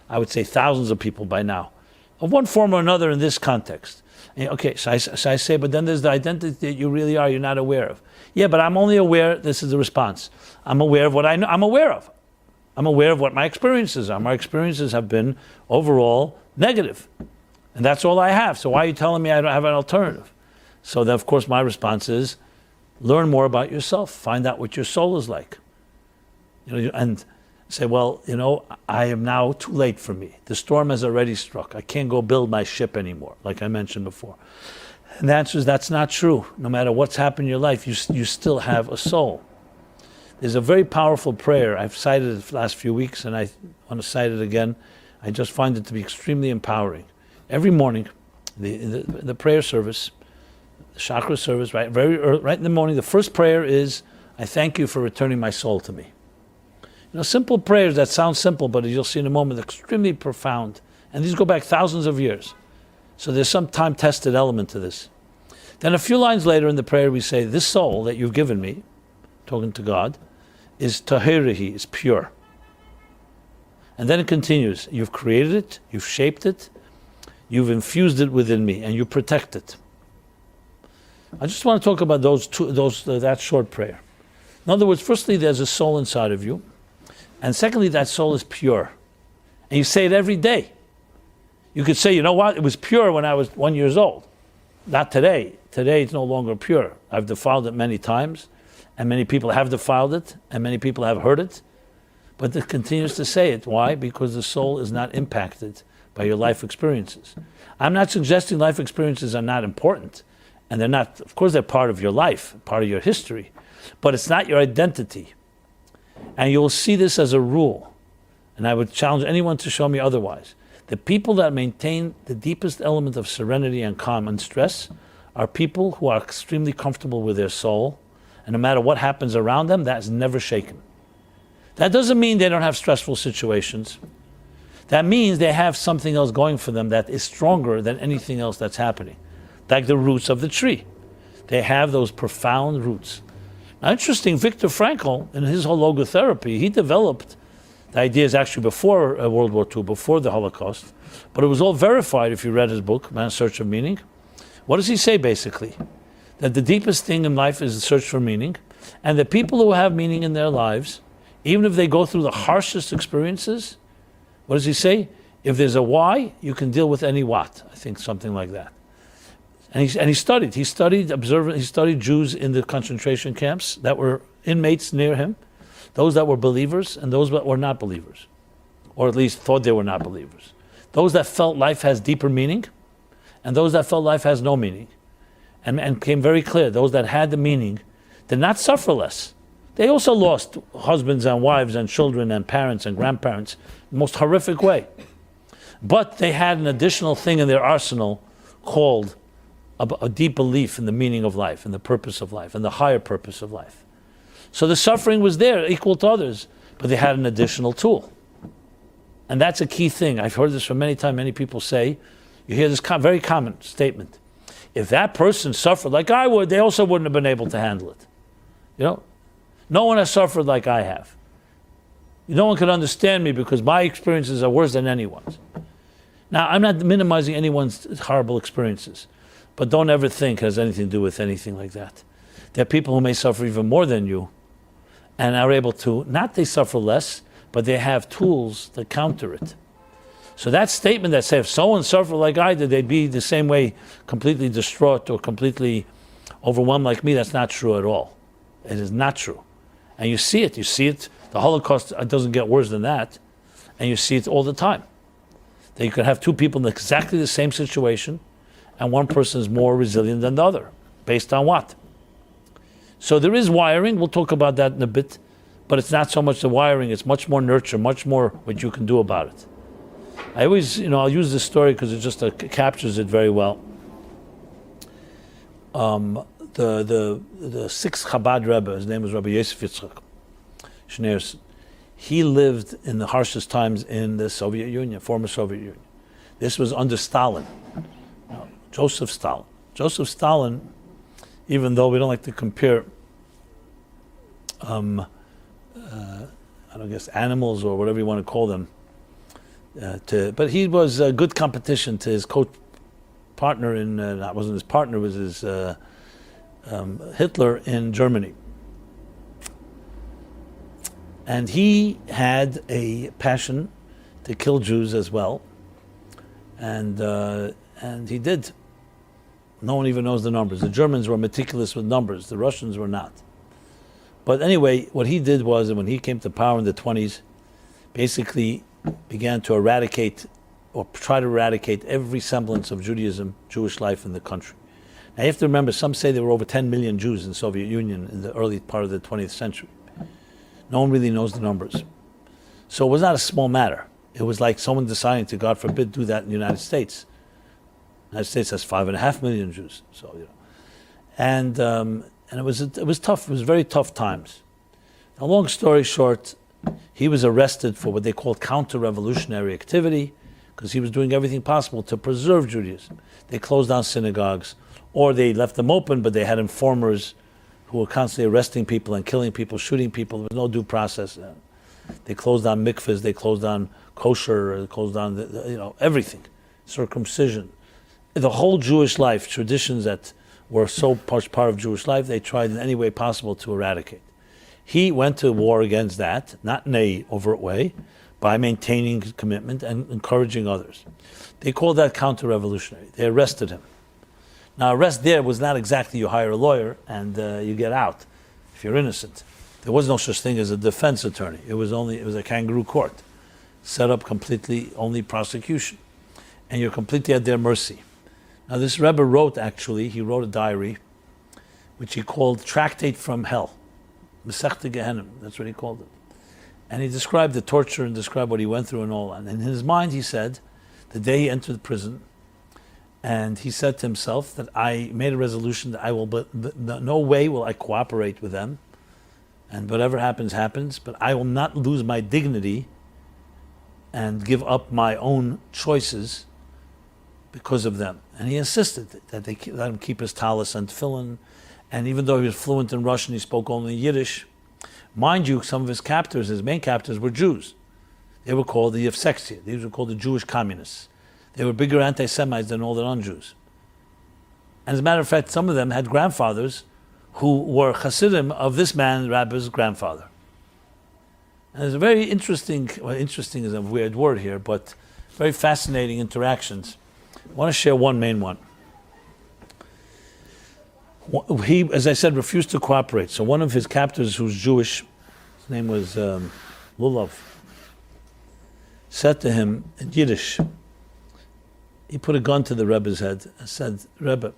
I would say, thousands of people by now, of one form or another in this context. Okay, so I say, but then there's the identity that you really are, you're not aware of. Yeah, but I'm only aware, this is the response, I'm aware of what I know, I'm aware of. I'm aware of what my experiences are. My experiences have been overall negative. And that's all I have. So why are you telling me I don't have an alternative? So then, of course, my response is, learn more about yourself. Find out what your soul is like. And say, well, I am now too late for me. The storm has already struck. I can't go build my ship anymore, like I mentioned before. And the answer is, that's not true. No matter what's happened in your life, you still have a soul. There's a very powerful prayer. I've cited it for the last few weeks, and I want to cite it again. I just find it to be extremely empowering. Every morning, the prayer service, the chakra service, right in the morning, the first prayer is, I thank you for returning my soul to me. Simple prayers that sound simple, but as you'll see in a moment, extremely profound. And these go back thousands of years. So there's some time-tested element to this. Then a few lines later in the prayer, we say, this soul that you've given me, talking to God, is tahirihi, is pure. And then it continues, you've created it, you've shaped it, you've infused it within me, and you protect it. I just want to talk about that short prayer. In other words, firstly, there's a soul inside of you, and secondly, that soul is pure. And you say it every day. You could say, you know what, it was pure when I was 1 year old. Not today. Today it's no longer pure. I've defiled it many times, and many people have defiled it, and many people have heard it, but it continues to say it. Why? Because the soul is not impacted by your life experiences. I'm not suggesting life experiences are not important, and they're not, of course they're part of your life, part of your history, but it's not your identity. And you'll see this as a rule, and I would challenge anyone to show me otherwise. The people that maintain the deepest element of serenity and calm and stress are people who are extremely comfortable with their soul, and no matter what happens around them, that is never shaken. That doesn't mean they don't have stressful situations. That means they have something else going for them that is stronger than anything else that's happening. Like the roots of the tree. They have those profound roots. Now, interesting, Viktor Frankl, in his whole logotherapy, he developed the ideas actually before World War II, before the Holocaust, but it was all verified if you read his book, Man's Search of Meaning. What does he say, basically? That the deepest thing in life is the search for meaning, and the people who have meaning in their lives, even if they go through the harshest experiences, what does he say? If there's a why, you can deal with any what. I think something like that. And he studied Jews in the concentration camps that were inmates near him, those that were believers and those that were not believers, or at least thought they were not believers. Those that felt life has deeper meaning, and those that felt life has no meaning. And became very clear, those that had the meaning did not suffer less. They also lost husbands and wives and children and parents and grandparents in the most horrific way. But they had an additional thing in their arsenal called a deep belief in the meaning of life, and the purpose of life, and the higher purpose of life. So the suffering was there, equal to others, but they had an additional tool. And that's a key thing. I've heard this from many times. Many people say, you hear this very common statement. If that person suffered like I would, they also wouldn't have been able to handle it. You know? No one has suffered like I have. No one can understand me because my experiences are worse than anyone's. Now, I'm not minimizing anyone's horrible experiences, but don't ever think it has anything to do with anything like that. There are people who may suffer even more than you and are able to, not they suffer less, but they have tools to counter it. So that statement that says if someone suffered like I did, they'd be the same way completely distraught or completely overwhelmed like me, that's not true at all. It is not true. And you see it. The Holocaust doesn't get worse than that. And you see it all the time. That you could have two people in exactly the same situation, and one person is more resilient than the other. Based on what? So there is wiring. We'll talk about that in a bit. But it's not so much the wiring. It's much more nurture, much more what you can do about it. I always, I'll use this story because it just captures it very well. The sixth Chabad Rebbe, his name was Rabbi Yosef Yitzchak Schneerson. He lived in the harshest times in the Soviet Union, former Soviet Union. This was under Stalin, Joseph Stalin. Joseph Stalin, even though we don't like to compare, I guess animals or whatever you want to call them, but he was a good competition to his partner in, that wasn't his partner, was his Hitler in Germany. And he had a passion to kill Jews as well. And he did. No one even knows the numbers. The Germans were meticulous with numbers. The Russians were not. But anyway, what he did was, when he came to power in the 1920s, basically began to eradicate, or try to eradicate, every semblance of Judaism, Jewish life in the country. Now you have to remember, some say there were over 10 million Jews in the Soviet Union in the early part of the 20th century. No one really knows the numbers. So it was not a small matter. It was like someone deciding to, God forbid, do that in the United States. The United States has 5.5 million Jews. So, and it was tough. It was very tough times. Now, long story short, he was arrested for what they called counter-revolutionary activity, because he was doing everything possible to preserve Judaism. They closed down synagogues, or they left them open, but they had informers who were constantly arresting people and killing people, shooting people. There was no due process. They closed down mikvahs, they closed down kosher, they closed down everything, circumcision. The whole Jewish life, traditions that were so much part of Jewish life, they tried in any way possible to eradicate. He went to war against that, not in a overt way, by maintaining his commitment and encouraging others. They called that counter-revolutionary. They arrested him. Now, arrest there was not exactly you hire a lawyer and you get out if you're innocent. There was no such thing as a defense attorney. It was a kangaroo court, set up completely only prosecution, and you're completely at their mercy. Now, this Rebbe he wrote a diary, which he called Tractate from Hell, Masechta Gehenim, that's what he called it. And he described the torture and described what he went through and all. And in his mind, he said, the day he entered the prison, And he said to himself that I made a resolution that I will, no way will I cooperate with them. And whatever happens, happens. But I will not lose my dignity and give up my own choices because of them. And he insisted that they let him keep his talis and tefillin. And even though he was fluent in Russian, he spoke only Yiddish. Mind you, some of his captors, his main captors, were Jews. They were called the Yevsektia. These were called the Jewish communists. They were bigger anti-Semites than all the non-Jews. And as a matter of fact, some of them had grandfathers who were Hasidim of this man, Rabbi's grandfather. And there's a very interesting is a weird word here, but very fascinating interactions. I want to share one main one. He, as I said, refused to cooperate. So one of his captors, who's Jewish, his name was Lulav, said to him in Yiddish, he put a gun to the Rebbe's head and said, Rebbe,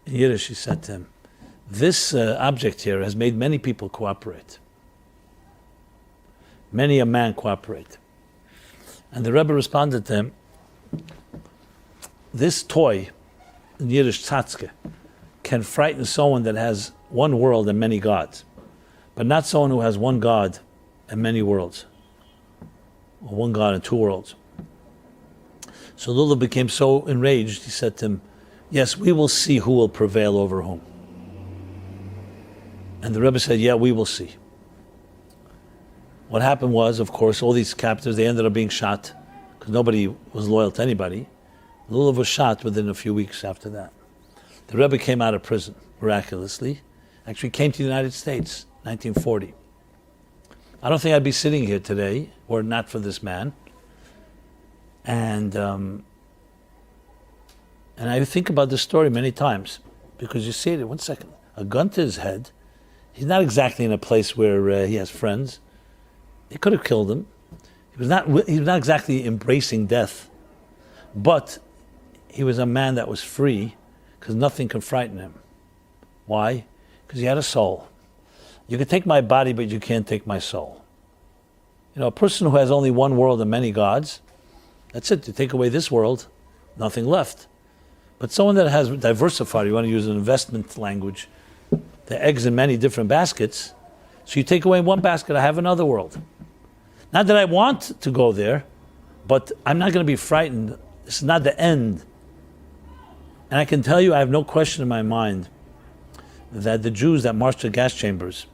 in Yiddish he said to him, this object here has made many people cooperate. Many a man cooperate. And the Rebbe responded to him, this toy, in Yiddish tzatzke, can frighten someone that has one world and many gods, but not someone who has one God and many worlds, or one God and two worlds. So Lulav became so enraged, he said to him, yes, we will see who will prevail over whom. And the Rebbe said, yeah, we will see. What happened was, of course, all these captives, they ended up being shot, because nobody was loyal to anybody. Lulav was shot within a few weeks after that. The Rebbe came out of prison, miraculously. Actually came to the United States, 1940. I don't think I'd be sitting here today, were it not for this man. And I think about this story many times, because you see it, one second, a gun to his head. He's not exactly in a place where he has friends. He could have killed him. He was not exactly embracing death, but he was a man that was free, because nothing can frighten him. Why? Because he had a soul. You can take my body, but you can't take my soul. You know, a person who has only one world and many gods, that's it. You take away this world, nothing left. But someone that has diversified, you want to use an investment language, the eggs in many different baskets, so you take away one basket, I have another world. Not that I want to go there, but I'm not going to be frightened. This is not the end. And I can tell you, I have no question in my mind that the Jews that marched to gas chambers,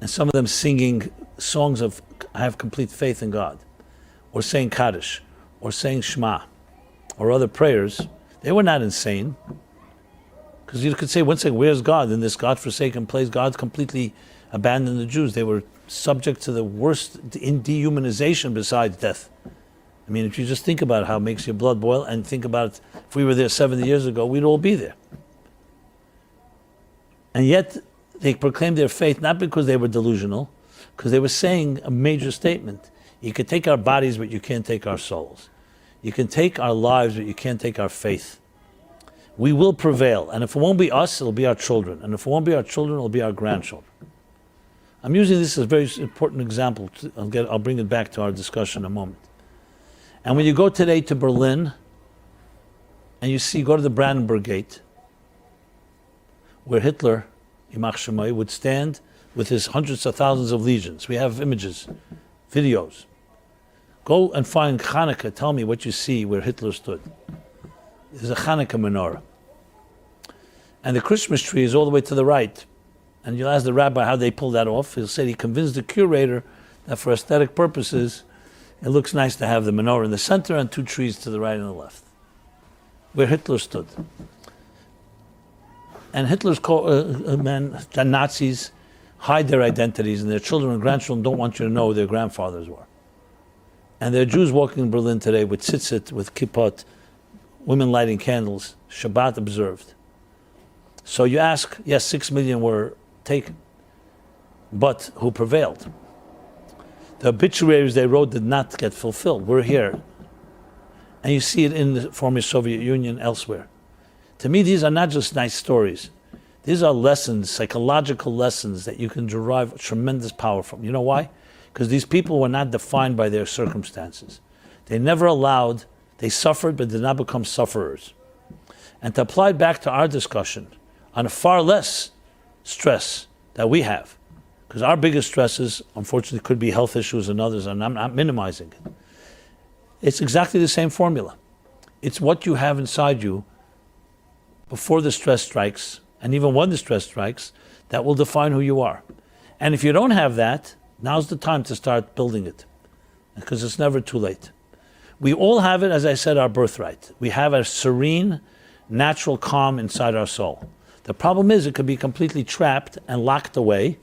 and some of them singing songs of I have complete faith in God, or saying Kaddish, or saying Shema, or other prayers, they were not insane. Because you could say, one second, where's God in this God-forsaken place? God completely abandoned the Jews. They were subject to the worst dehumanization besides death. I mean, if you just think about how it makes your blood boil, and think about it, if we were there 70 years ago, we'd all be there. And yet, they proclaimed their faith not because they were delusional, because they were saying a major statement. You can take our bodies, but you can't take our souls. You can take our lives, but you can't take our faith. We will prevail, and if it won't be us, it'll be our children. And if it won't be our children, it'll be our grandchildren. I'm using this as a very important example. I'll bring it back to our discussion in a moment. And when you go today to Berlin, and you go to the Brandenburg Gate, where Hitler, Yimach Shemai, would stand with his hundreds of thousands of legions. We have images, videos. Go and find Hanukkah. Tell me what you see where Hitler stood. There's a Hanukkah menorah. And the Christmas tree is all the way to the right. And you'll ask the rabbi how they pulled that off. He'll say he convinced the curator that for aesthetic purposes, it looks nice to have the menorah in the center and two trees to the right and the left, where Hitler stood. And Hitler's Nazis hide their identities, and their children and grandchildren don't want you to know who their grandfathers were. And there are Jews walking in Berlin today with tzitzit, with kippot, women lighting candles, Shabbat observed. So you ask, yes, 6 million were taken, but who prevailed? The obituaries they wrote did not get fulfilled. We're here. And you see it in the former Soviet Union, elsewhere. To me, these are not just nice stories. These are lessons, psychological lessons that you can derive tremendous power from. You know why? Because these people were not defined by their circumstances. They never allowed They suffered but did not become sufferers. And to apply it back to our discussion on a far less stress that we have, because our biggest stresses, unfortunately, could be health issues and others, and I'm not minimizing it. It's exactly the same formula. It's what you have inside you before the stress strikes, and even when the stress strikes, that will define who you are. And if you don't have that, now's the time to start building it, because it's never too late. We all have it, as I said, our birthright. We have a serene, natural calm inside our soul. The problem is it could be completely trapped and locked away,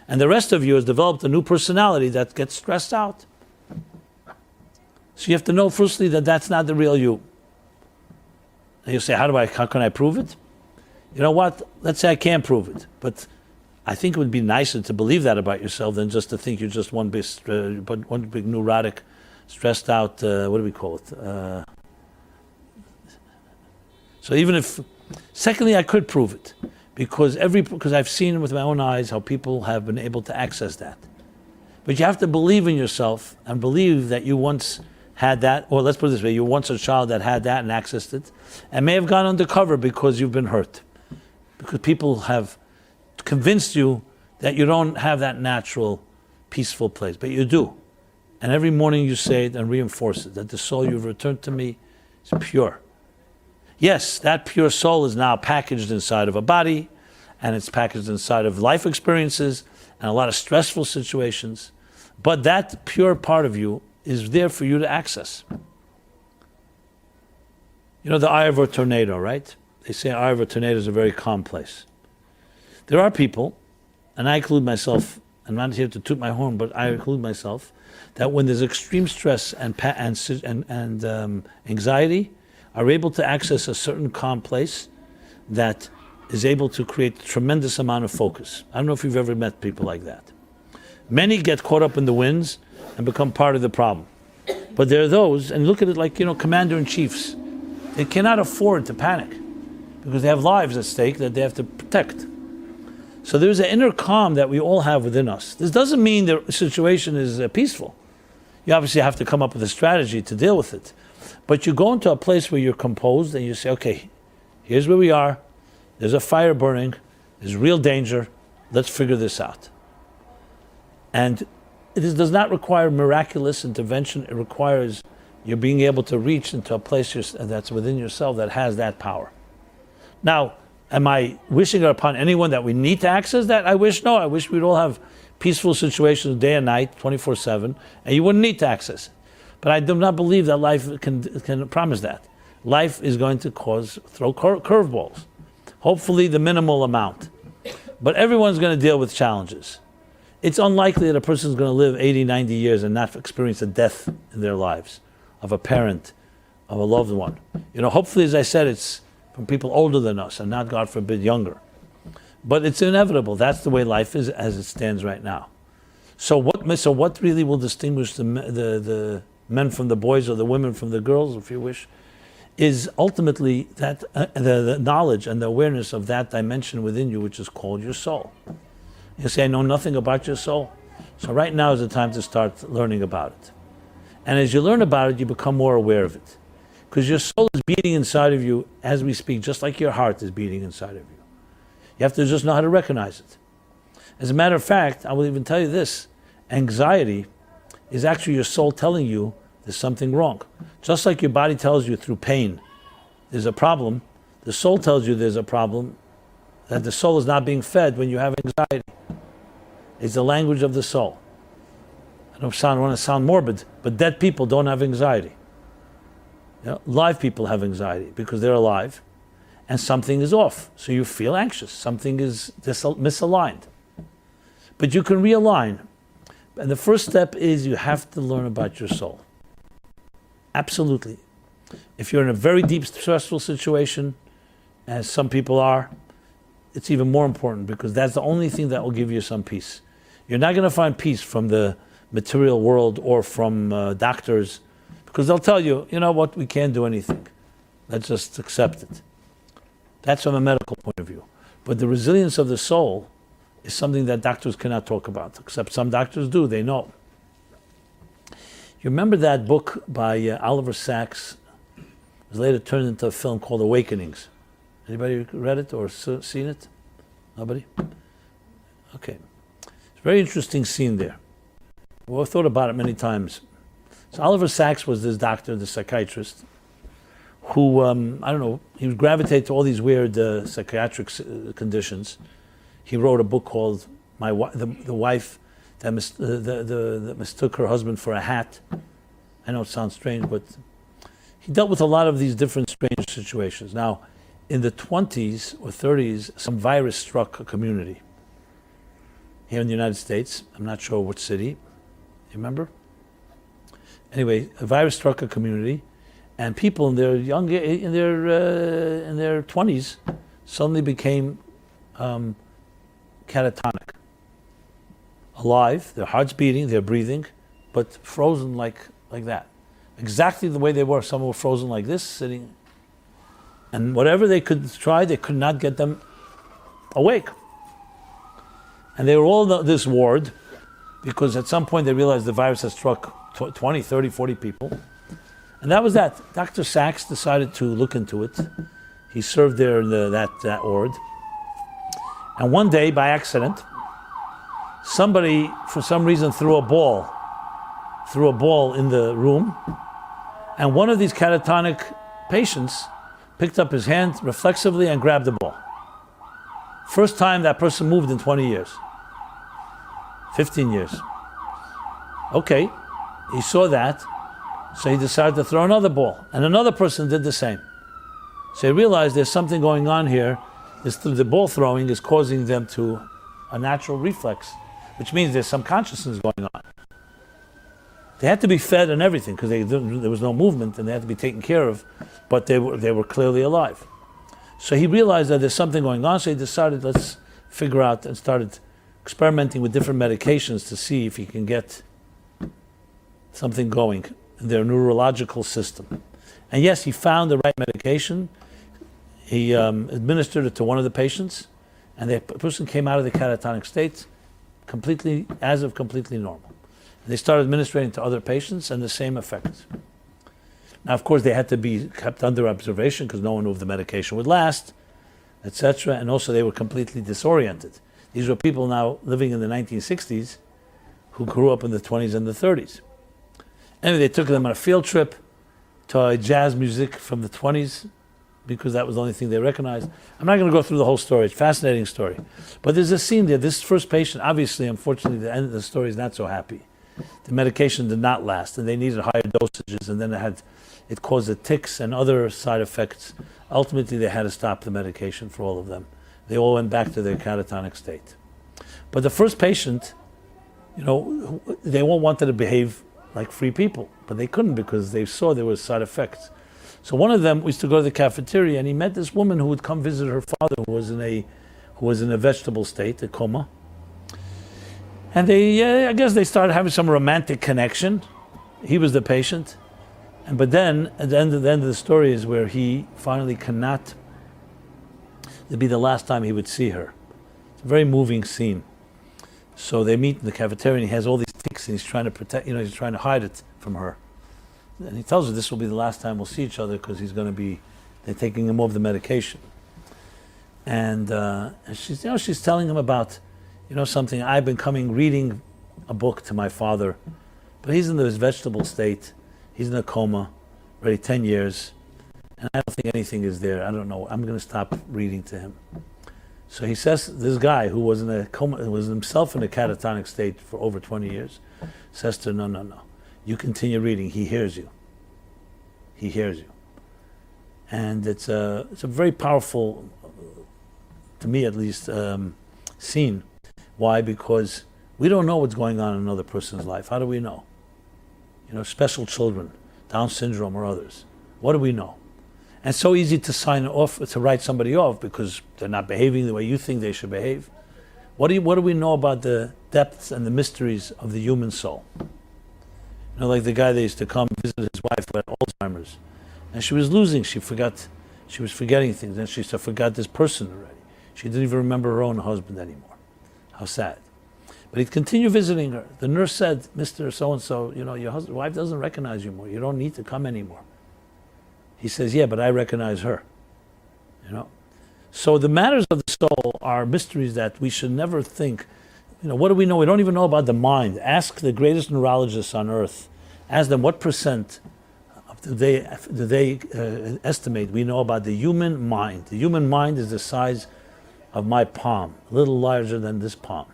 and the rest of you has developed a new personality that gets stressed out. So you have to know, firstly, that that's not the real you. And you say, how can I prove it? You know what? Let's say I can't prove it, but I think it would be nicer to believe that about yourself than just to think you're just one big neurotic, stressed out, what do we call it? So even if, secondly, I could prove it, because I've seen with my own eyes how people have been able to access that. But you have to believe in yourself and believe that you once had that, or let's put it this way, you were once a child that had that and accessed it, and may have gone undercover because you've been hurt. Because people have convinced you that you don't have that natural, peaceful place, but you do. And every morning you say it and reinforce it, that the soul you've returned to me is pure. Yes, that pure soul is now packaged inside of a body, and it's packaged inside of life experiences and a lot of stressful situations, but that pure part of you is there for you to access. You know the eye of a tornado, right? They say eye of a tornado is a very calm place. There are people, and I include myself, I'm not here to toot my horn, but I include myself, that when there's extreme stress and anxiety, are able to access a certain calm place that is able to create a tremendous amount of focus. I don't know if you've ever met people like that. Many get caught up in the winds and become part of the problem. But there are those, and look at it like, commander-in-chiefs. They cannot afford to panic because they have lives at stake that they have to protect. So there's an inner calm that we all have within us. This doesn't mean the situation is peaceful. You obviously have to come up with a strategy to deal with it. But you go into a place where you're composed and you say, okay, here's where we are. There's a fire burning. There's real danger. Let's figure this out. And does not require miraculous intervention. It requires you being able to reach into a place that's within yourself that has that power. Now, am I wishing it upon anyone that we need to access that? I wish no. I wish we'd all have peaceful situations day and night, 24/7, and you wouldn't need to access it. But I do not believe that life can promise that. Life is going to throw curveballs. Hopefully the minimal amount. But everyone's going to deal with challenges. It's unlikely that a person is going to live 80, 90 years and not experience a death in their lives, of a parent, of a loved one. Hopefully, as I said, it's from people older than us and not, God forbid, younger. But it's inevitable. That's the way life is as it stands right now. So what really will distinguish the men from the boys or the women from the girls, if you wish, is ultimately that the knowledge and the awareness of that dimension within you, which is called your soul. You say, I know nothing about your soul. So right now is the time to start learning about it. And as you learn about it, you become more aware of it. Because your soul is beating inside of you as we speak, just like your heart is beating inside of you. You have to just know how to recognize it. As a matter of fact, I will even tell you this, anxiety is actually your soul telling you there's something wrong. Just like your body tells you through pain there's a problem, the soul tells you there's a problem, that the soul is not being fed when you have anxiety. It's the language of the soul. I don't want to sound morbid, but dead people don't have anxiety. Live people have anxiety because they're alive and something is off. So you feel anxious. Something is misaligned. But you can realign. And the first step is you have to learn about your soul. Absolutely. If you're in a very deep, stressful situation, as some people are, it's even more important because that's the only thing that will give you some peace. You're not going to find peace from the material world or from doctors because they'll tell you, you know what, we can't do anything. Let's just accept it. That's from a medical point of view. But the resilience of the soul is something that doctors cannot talk about, except some doctors do, they know. You remember that book by Oliver Sacks, It was later turned into a film called Awakenings. Anybody read it or seen it? Nobody? Okay. It's a very interesting scene there. I've thought about it many times. So Oliver Sacks was this doctor, the psychiatrist, who, I don't know, he would gravitate to all these weird psychiatric conditions. He wrote a book called The Wife that mistook her husband for a hat. I know it sounds strange, but he dealt with a lot of these different strange situations. Now, in the 20s or 30s, some virus struck a community here in the United States. I'm not sure which city. You remember? Anyway, a virus struck a community, and people in their in their 20s suddenly became catatonic, alive, their hearts beating, they're breathing, but frozen like that, exactly the way they were. Some were frozen like this, sitting, and whatever they could try, they could not get them awake. And they were all in this ward because at some point they realized the virus had struck 20, 30, 40 people. And that was that. Dr. Sacks decided to look into it. He served there in that ward. And one day, by accident, somebody, for some reason, threw a ball in the room. And one of these catatonic patients picked up his hand reflexively and grabbed the ball. First time that person moved in 20 years. 15 years. Okay, he saw that, so he decided to throw another ball. And another person did the same. So he realized there's something going on here. The ball throwing is causing them to a natural reflex, which means there's some consciousness going on. They had to be fed and everything because there was no movement and they had to be taken care of, but they were clearly alive. So he realized that there's something going on, so he decided, let's figure out, and started experimenting with different medications to see if he can get something going in their neurological system. And yes, he found the right medication. He administered it to one of the patients, and the person came out of the catatonic state completely normal. And they started administering to other patients, and the same effect. Now, of course, they had to be kept under observation because no one knew if the medication would last, etc. And also, they were completely disoriented. These were people now living in the 1960s who grew up in the 20s and the 30s. Anyway, they took them on a field trip to jazz music from the 20s because that was the only thing they recognized. I'm not going to go through the whole story. It's a fascinating story. But there's a scene there. This first patient, obviously, unfortunately, the end of the story is not so happy. The medication did not last, and they needed higher dosages, and then it caused the tics and other side effects. Ultimately, they had to stop the medication for all of them. They all went back to their catatonic state. But the first patient, they all wanted to behave like free people, but they couldn't because they saw there was side effects. So one of them used to go to the cafeteria, and he met this woman who would come visit her father, who was in a vegetable state, a coma. And I guess they started having some romantic connection. He was the patient, but then at the end of the story is where he finally cannot. It'd be the last time he would see her. It's a very moving scene. So they meet in the cafeteria, and he has all these tics, and he's trying to protect, he's trying to hide it from her. And he tells her this will be the last time we'll see each other because they're taking him off the medication. And she's telling him about, something. I've been reading a book to my father, but he's in this vegetable state. He's in a coma, already 10 years. And I don't think anything is there. I don't know. I'm going to stop reading to him. So he says, this guy who was in a coma, who was himself in a catatonic state for over 20 years, says to her, no. You continue reading. He hears you. He hears you. And it's a very powerful, to me at least, scene. Why? Because we don't know what's going on in another person's life. How do we know? Special children, Down syndrome or others. What do we know? And it's so easy to write somebody off because they're not behaving the way you think they should behave. What do we know about the depths and the mysteries of the human soul? Like the guy that used to come visit his wife who had Alzheimer's, and she was losing. She was forgetting things, and she forgot this person already. She didn't even remember her own husband anymore. How sad. But he'd continue visiting her. The nurse said, Mr. So-and-so, your wife doesn't recognize you more. You don't need to come anymore. He says, yeah, but I recognize her. You know? So the matters of the soul are mysteries that we should never think. You know, what do we know? We don't even know about the mind. Ask the greatest neurologists on earth. Ask them what percent do they estimate we know about the human mind. The human mind is the size of my palm, a little larger than this palm.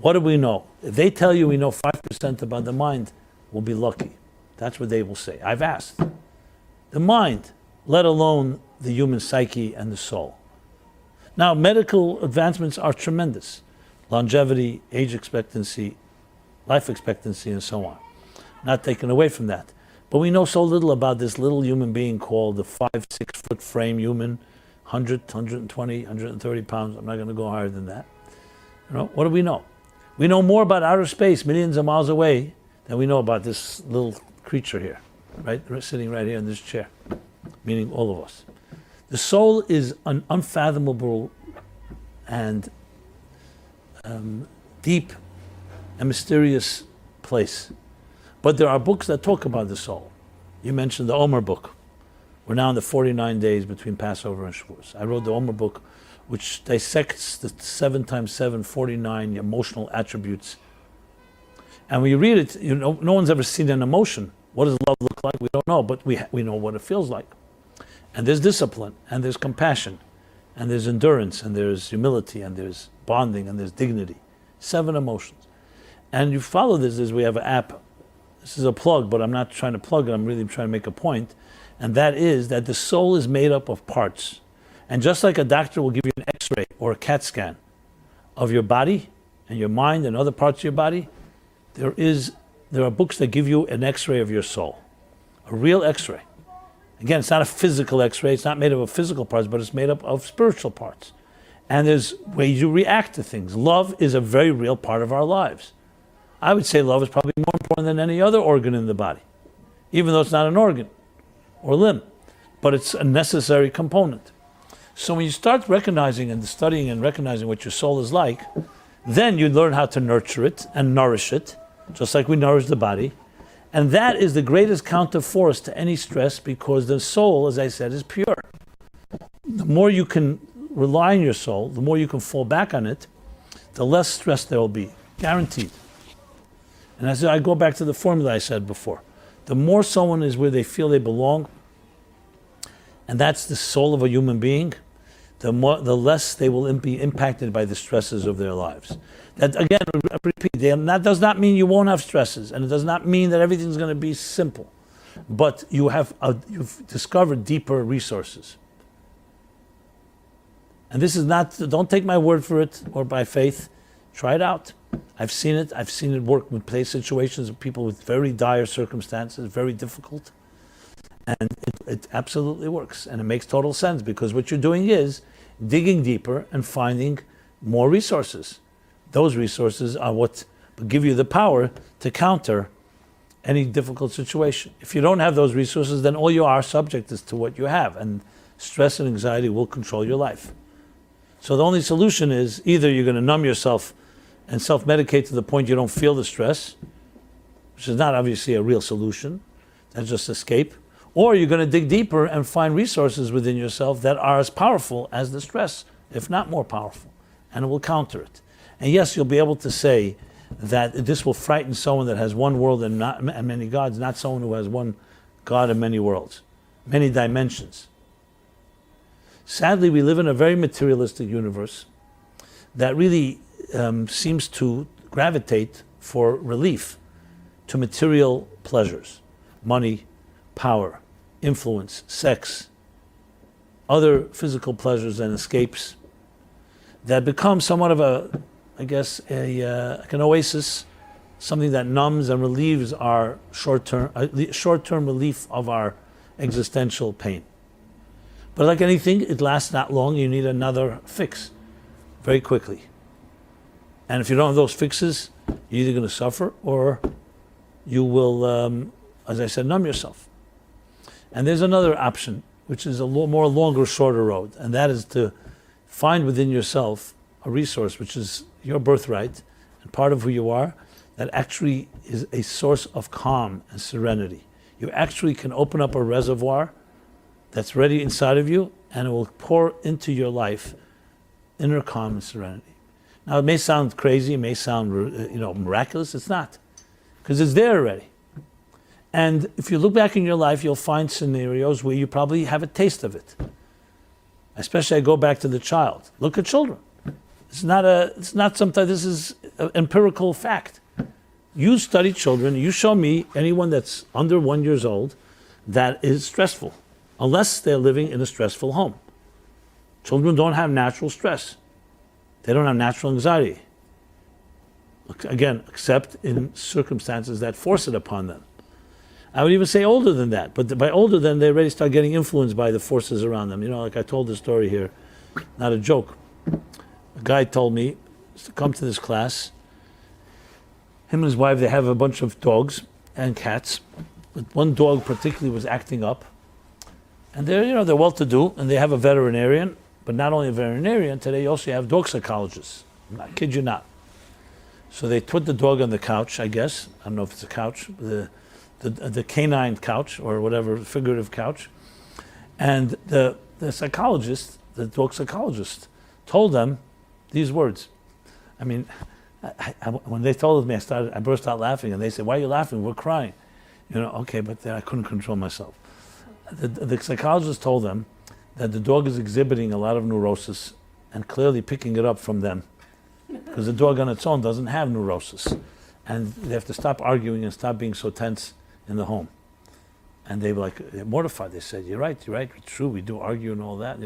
What do we know? If they tell you we know 5% about the mind, we'll be lucky. That's what they will say. I've asked. The mind, let alone the human psyche and the soul. Now, medical advancements are tremendous. Longevity, age expectancy, life expectancy, and so on. Not taken away from that. But we know so little about this little human being called the 5-6 foot frame human, 100, 120, 130 pounds. I'm not going to go higher than that. You know, what do we know? We know more about outer space, millions of miles away, than we know about this little creature here, right? Sitting right here in this chair, meaning all of us. The soul is an unfathomable and deep and mysterious place. But there are books that talk about the soul. You mentioned the Omer book. We're now in the 49 days between Passover and Shavuos. I wrote the Omer book, which dissects the 7 times 7, 49 emotional attributes. And when you read it, you know, no one's ever seen an emotion. What does love look like? We don't know, but we know what it feels like. And there's discipline, and there's compassion, and there's endurance, and there's humility, and there's bonding, and there's dignity. 7 emotions. And you follow this as we have an app. This is a plug, but I'm not trying to plug it. I'm really trying to make a point. And that is that the soul is made up of parts. And just like a doctor will give you an X-ray or a CAT scan of your body and your mind and other parts of your body, there are books that give you an X-ray of your soul. A real X-ray. Again, it's not a physical X-ray. It's not made up of physical parts, but it's made up of spiritual parts. And there's ways you react to things. Love is a very real part of our lives. I would say love is probably more important than any other organ in the body, even though it's not an organ or limb, but it's a necessary component. So when you start recognizing and studying and recognizing what your soul is like, then you learn how to nurture it and nourish it, just like we nourish the body. And that is the greatest counter force to any stress, because the soul, as I said, is pure. The more you can rely on your soul, the more you can fall back on it, the less stress there will be, guaranteed. And as I go back to the formula I said before, the more someone is where they feel they belong, and that's the soul of a human being, the less they will be impacted by the stresses of their lives. That, again, I repeat, that does not mean you won't have stresses, and it does not mean that everything's going to be simple. But you've discovered deeper resources. And this is not, don't take my word for it or by faith. Try it out. I've seen it. I've seen it work with play situations of people with very dire circumstances, very difficult. And it absolutely works. And it makes total sense, because what you're doing is digging deeper and finding more resources. Those resources are what give you the power to counter any difficult situation. If you don't have those resources, then all you are subject is to what you have. And stress and anxiety will control your life. So the only solution is either you're going to numb yourself and self-medicate to the point you don't feel the stress, which is not obviously a real solution. That's just escape. Or you're going to dig deeper and find resources within yourself that are as powerful as the stress, if not more powerful, and it will counter it. And yes, you'll be able to say that this will frighten someone that has one world and many gods, not someone who has one God and many worlds, many dimensions. Sadly, we live in a very materialistic universe that really seems to gravitate for relief to material pleasures, money, power, influence, sex, other physical pleasures and escapes that become somewhat of like an oasis, something that numbs and relieves our short-term relief of our existential pain. But like anything, it lasts not long. You need another fix very quickly. And if you don't have those fixes, you're either going to suffer or you will, as I said, numb yourself. And there's another option, which is a more longer, shorter road, and that is to find within yourself a resource which is your birthright and part of who you are, that actually is a source of calm and serenity. You actually can open up a reservoir that's ready inside of you, and it will pour into your life inner calm and serenity. Now, it may sound crazy, it may sound miraculous. It's not, because it's there already. And if you look back in your life, you'll find scenarios where you probably have a taste of it. Especially, I go back to the child. Look at children. It's not sometimes, this is an empirical fact. You study children, you show me anyone that's under 1 year old that is stressful, unless they're living in a stressful home. Children don't have natural stress. They don't have natural anxiety. Again, except in circumstances that force it upon them. I would even say older than that, but by older than, they already start getting influenced by the forces around them. Like I told the story here, not a joke. A guy told me to come to this class. Him and his wife, they have a bunch of dogs and cats, but one dog particularly was acting up. And they're well-to-do, and they have a veterinarian, but not only a veterinarian, today you also have dog psychologists. I kid you not. So they put the dog on the couch, I guess. I don't know if it's a couch, the canine couch or whatever, figurative couch. And the psychologist, the dog psychologist, told them these words. I mean, when they told me, I burst out laughing, and they said, "Why are you laughing? We're crying." Okay, but then I couldn't control myself. The psychologist told them that the dog is exhibiting a lot of neurosis and clearly picking it up from them, because the dog on its own doesn't have neurosis, and they have to stop arguing and stop being so tense in the home. And they were they're mortified. They said, you're right, it's true, we do argue and all that,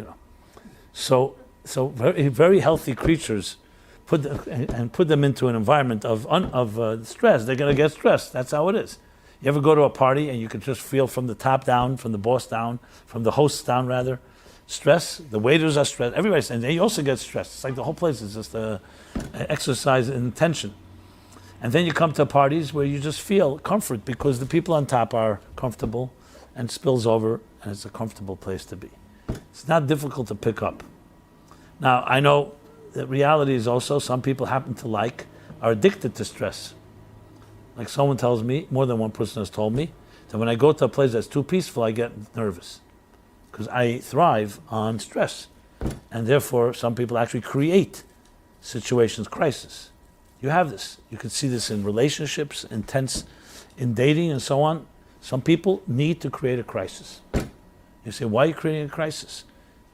So very, very healthy creatures, put them into an environment of stress. They're going to get stressed. That's how it is. You ever go to a party and you can just feel from the top down, from the boss down, from the hosts down rather, stress? The waiters are stressed. Everybody's, and they also get stressed. It's like the whole place is just an exercise in tension. And then you come to parties where you just feel comfort because the people on top are comfortable, and spills over, and it's a comfortable place to be. It's not difficult to pick up. Now, I know that reality is also some people are addicted to stress. Like someone tells me, more than one person has told me, that when I go to a place that's too peaceful, I get nervous. Because I thrive on stress. And therefore, some people actually create situations, crisis. You have this. You can see this in relationships, intense, in dating and so on. Some people need to create a crisis. You say, why are you creating a crisis?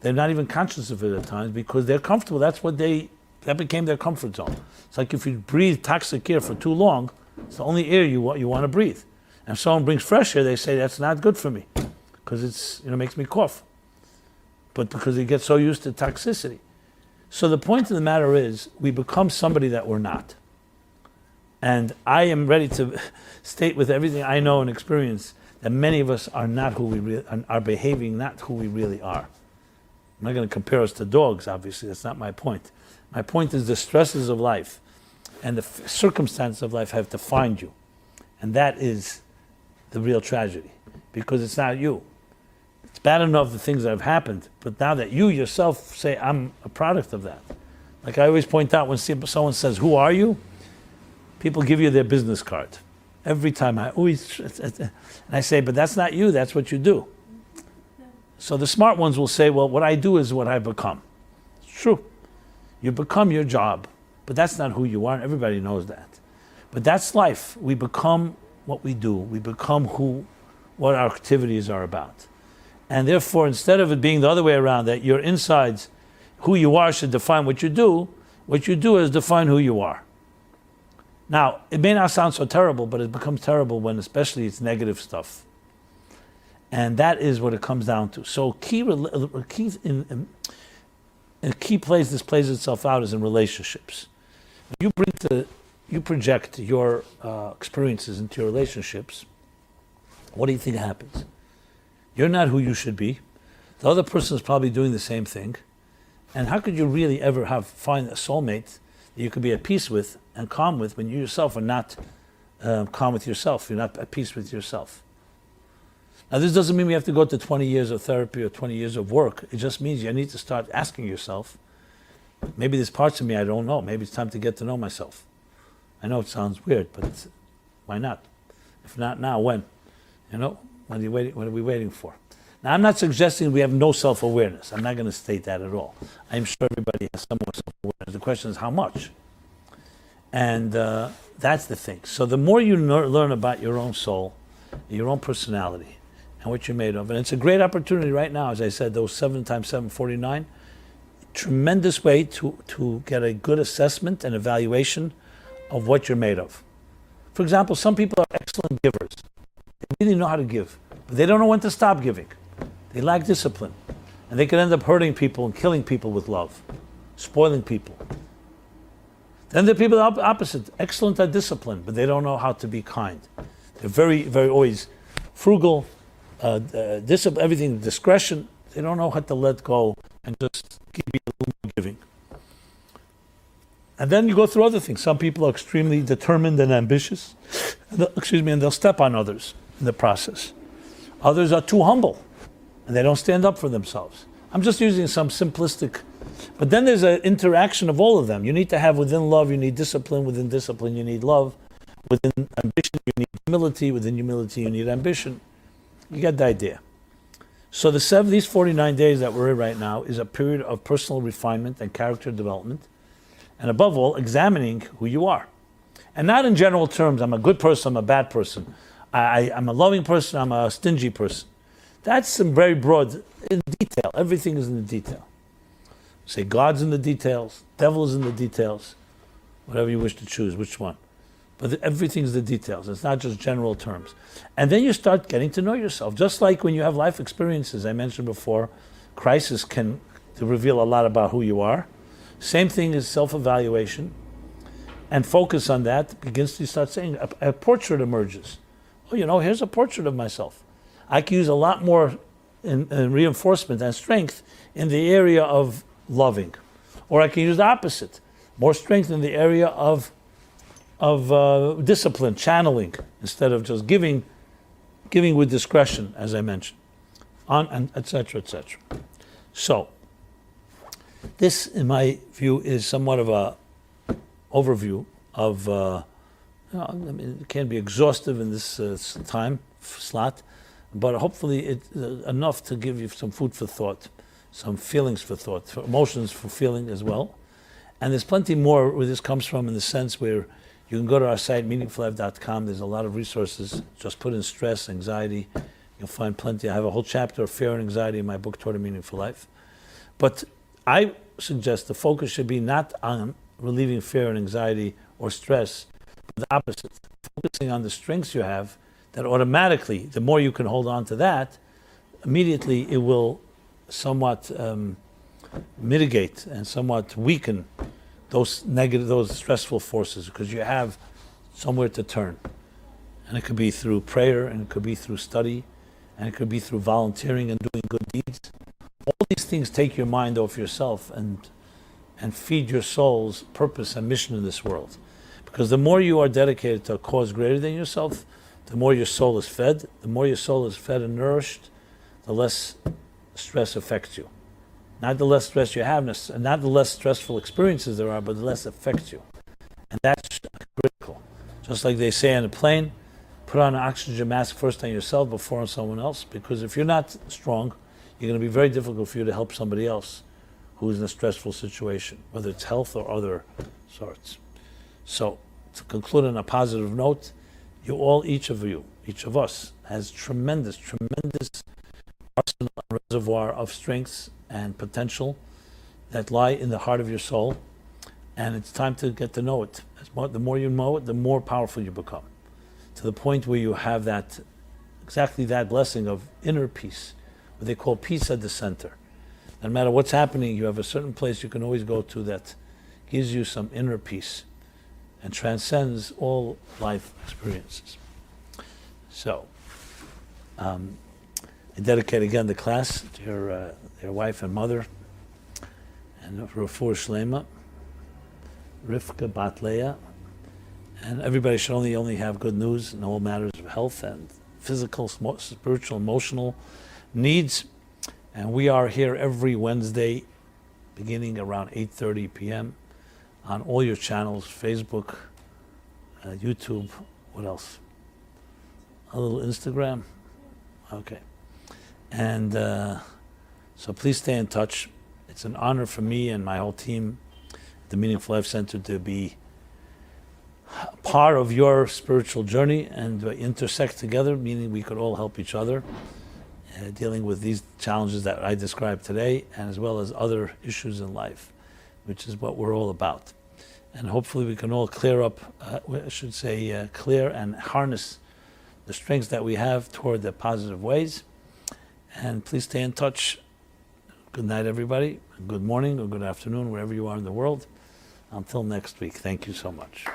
They're not even conscious of it at times because they're comfortable. That became their comfort zone. It's like if you breathe toxic air for too long, it's the only air you want to breathe. And if someone brings fresh air, they say, that's not good for me because it's makes me cough. But because they get so used to toxicity. So the point of the matter is, we become somebody that we're not. And I am ready to state with everything I know and experience that many of us are not who we are behaving not who we really are. I'm not going to compare us to dogs, obviously. That's not my point. My point is the stresses of life and the circumstances of life have defined you. And that is the real tragedy, because it's not you. It's bad enough the things that have happened, but now that you yourself say, I'm a product of that. Like I always point out when someone says, who are you? People give you their business card. Every time and I say, but that's not you, that's what you do. So the smart ones will say, well, what I do is what I become. It's true. You become your job, but that's not who you are, and everybody knows that. But that's life. We become what we do. We become what our activities are about. And therefore, instead of it being the other way around, that your insides, who you are should define what you do is define who you are. Now, it may not sound so terrible, but it becomes terrible when especially it's negative stuff. And that is what it comes down to. So a key place this plays itself out is in relationships. You project your experiences into your relationships. What do you think happens? You're not who you should be. The other person is probably doing the same thing. And how could you really ever find a soulmate that you could be at peace with and calm with when you yourself are not calm with yourself? You're not at peace with yourself. Now, this doesn't mean we have to go to 20 years of therapy or 20 years of work. It just means you need to start asking yourself, maybe there's parts of me I don't know. Maybe it's time to get to know myself. I know it sounds weird, but why not? If not now, when? You know, what are we waiting for? Now, I'm not suggesting we have no self-awareness. I'm not going to state that at all. I'm sure everybody has some more self-awareness. The question is how much? And that's the thing. So the more you learn about your own soul, your own personality, and what you're made of, and it's a great opportunity right now, as I said, those 7 times 7, 49, tremendous way to get a good assessment and evaluation of what you're made of. For example, some people are excellent givers. They really know how to give, but they don't know when to stop giving. They lack discipline. And they can end up hurting people and killing people with love, spoiling people. Then there are people opposite, excellent at discipline, but they don't know how to be kind. They're very, very always frugal, discipline, everything, discretion. They don't know how to let go and just be a little more giving. And then you go through other things. Some people are extremely determined and ambitious, and they'll step on others in the process. Others are too humble, and they don't stand up for themselves. I'm just using some simplistic, but then there's an interaction of all of them. You need to have within love, you need discipline. Within discipline, you need love. Within ambition, you need humility. Within humility, you need ambition. You get the idea. So these 49 days that we're in right now is a period of personal refinement and character development. And above all, examining who you are. And not in general terms, I'm a good person, I'm a bad person. I'm a loving person, I'm a stingy person. That's some very broad, in detail. Everything is in the detail. Say God's in the details, devil is in the details, whatever you wish to choose, which one. But everything's the details. It's not just general terms. And then you start getting to know yourself. Just like when you have life experiences, I mentioned before, crisis can reveal a lot about who you are. Same thing is self-evaluation. And focus on that begins to start saying, a portrait emerges. Oh, here's a portrait of myself. I can use a lot more in reinforcement and strength in the area of loving. Or I can use the opposite. More strength in the area of discipline, channeling, instead of just giving with discretion, as I mentioned, and etc., etc. So, this, in my view, is somewhat of a overview of. It can be exhaustive in this time slot, but hopefully it's enough to give you some food for thought, some feelings for thought, for emotions for feeling as well. And there's plenty more where this comes from, in the sense where you can go to our site, meaningfullife.com. There's a lot of resources. Just put in stress, anxiety. You'll find plenty. I have a whole chapter of fear and anxiety in my book, Toward a Meaningful Life. But I suggest the focus should be not on relieving fear and anxiety or stress, but the opposite. Focusing on the strengths you have, that automatically, the more you can hold on to that, immediately it will somewhat mitigate and somewhat weaken those negative, those stressful forces, because you have somewhere to turn. And it could be through prayer, and it could be through study, and it could be through volunteering and doing good deeds. All these things take your mind off yourself and feed your soul's purpose and mission in this world. Because the more you are dedicated to a cause greater than yourself, the more your soul is fed. The more your soul is fed and nourished, the less stress affects you. Not the less stress you have, and not the less stressful experiences there are, but the less affects you. And that's critical. Just like they say on a plane, put on an oxygen mask first on yourself before on someone else, because if you're not strong, you're going to be very difficult for you to help somebody else who is in a stressful situation, whether it's health or other sorts. So, to conclude on a positive note, each of us, has tremendous arsenal and reservoir of strengths and potential that lie in the heart of your soul, and it's time to get to know it. The more you know it, the more powerful you become, to the point where you have exactly that blessing of inner peace, what they call peace at the center. No matter what's happening, you have a certain place you can always go to that gives you some inner peace and transcends all life experiences. So, I dedicate again the class to your wife and mother, and Refuah Shlema, Rivka Bat Leah, and everybody should only have good news in all matters of health and physical, spiritual, emotional needs. And we are here every Wednesday, beginning around 8:30 p.m. on all your channels, Facebook, YouTube, what else? A little Instagram. Okay. And so please stay in touch. It's an honor for me and my whole team at the Meaningful Life Center to be part of your spiritual journey and intersect together, meaning we could all help each other dealing with these challenges that I described today, and as well as other issues in life, which is what we're all about. And hopefully we can all clear up, clear and harness the strengths that we have toward the positive ways. And please stay in touch. Good night, everybody. Good morning or good afternoon, wherever you are in the world. Until next week, thank you so much.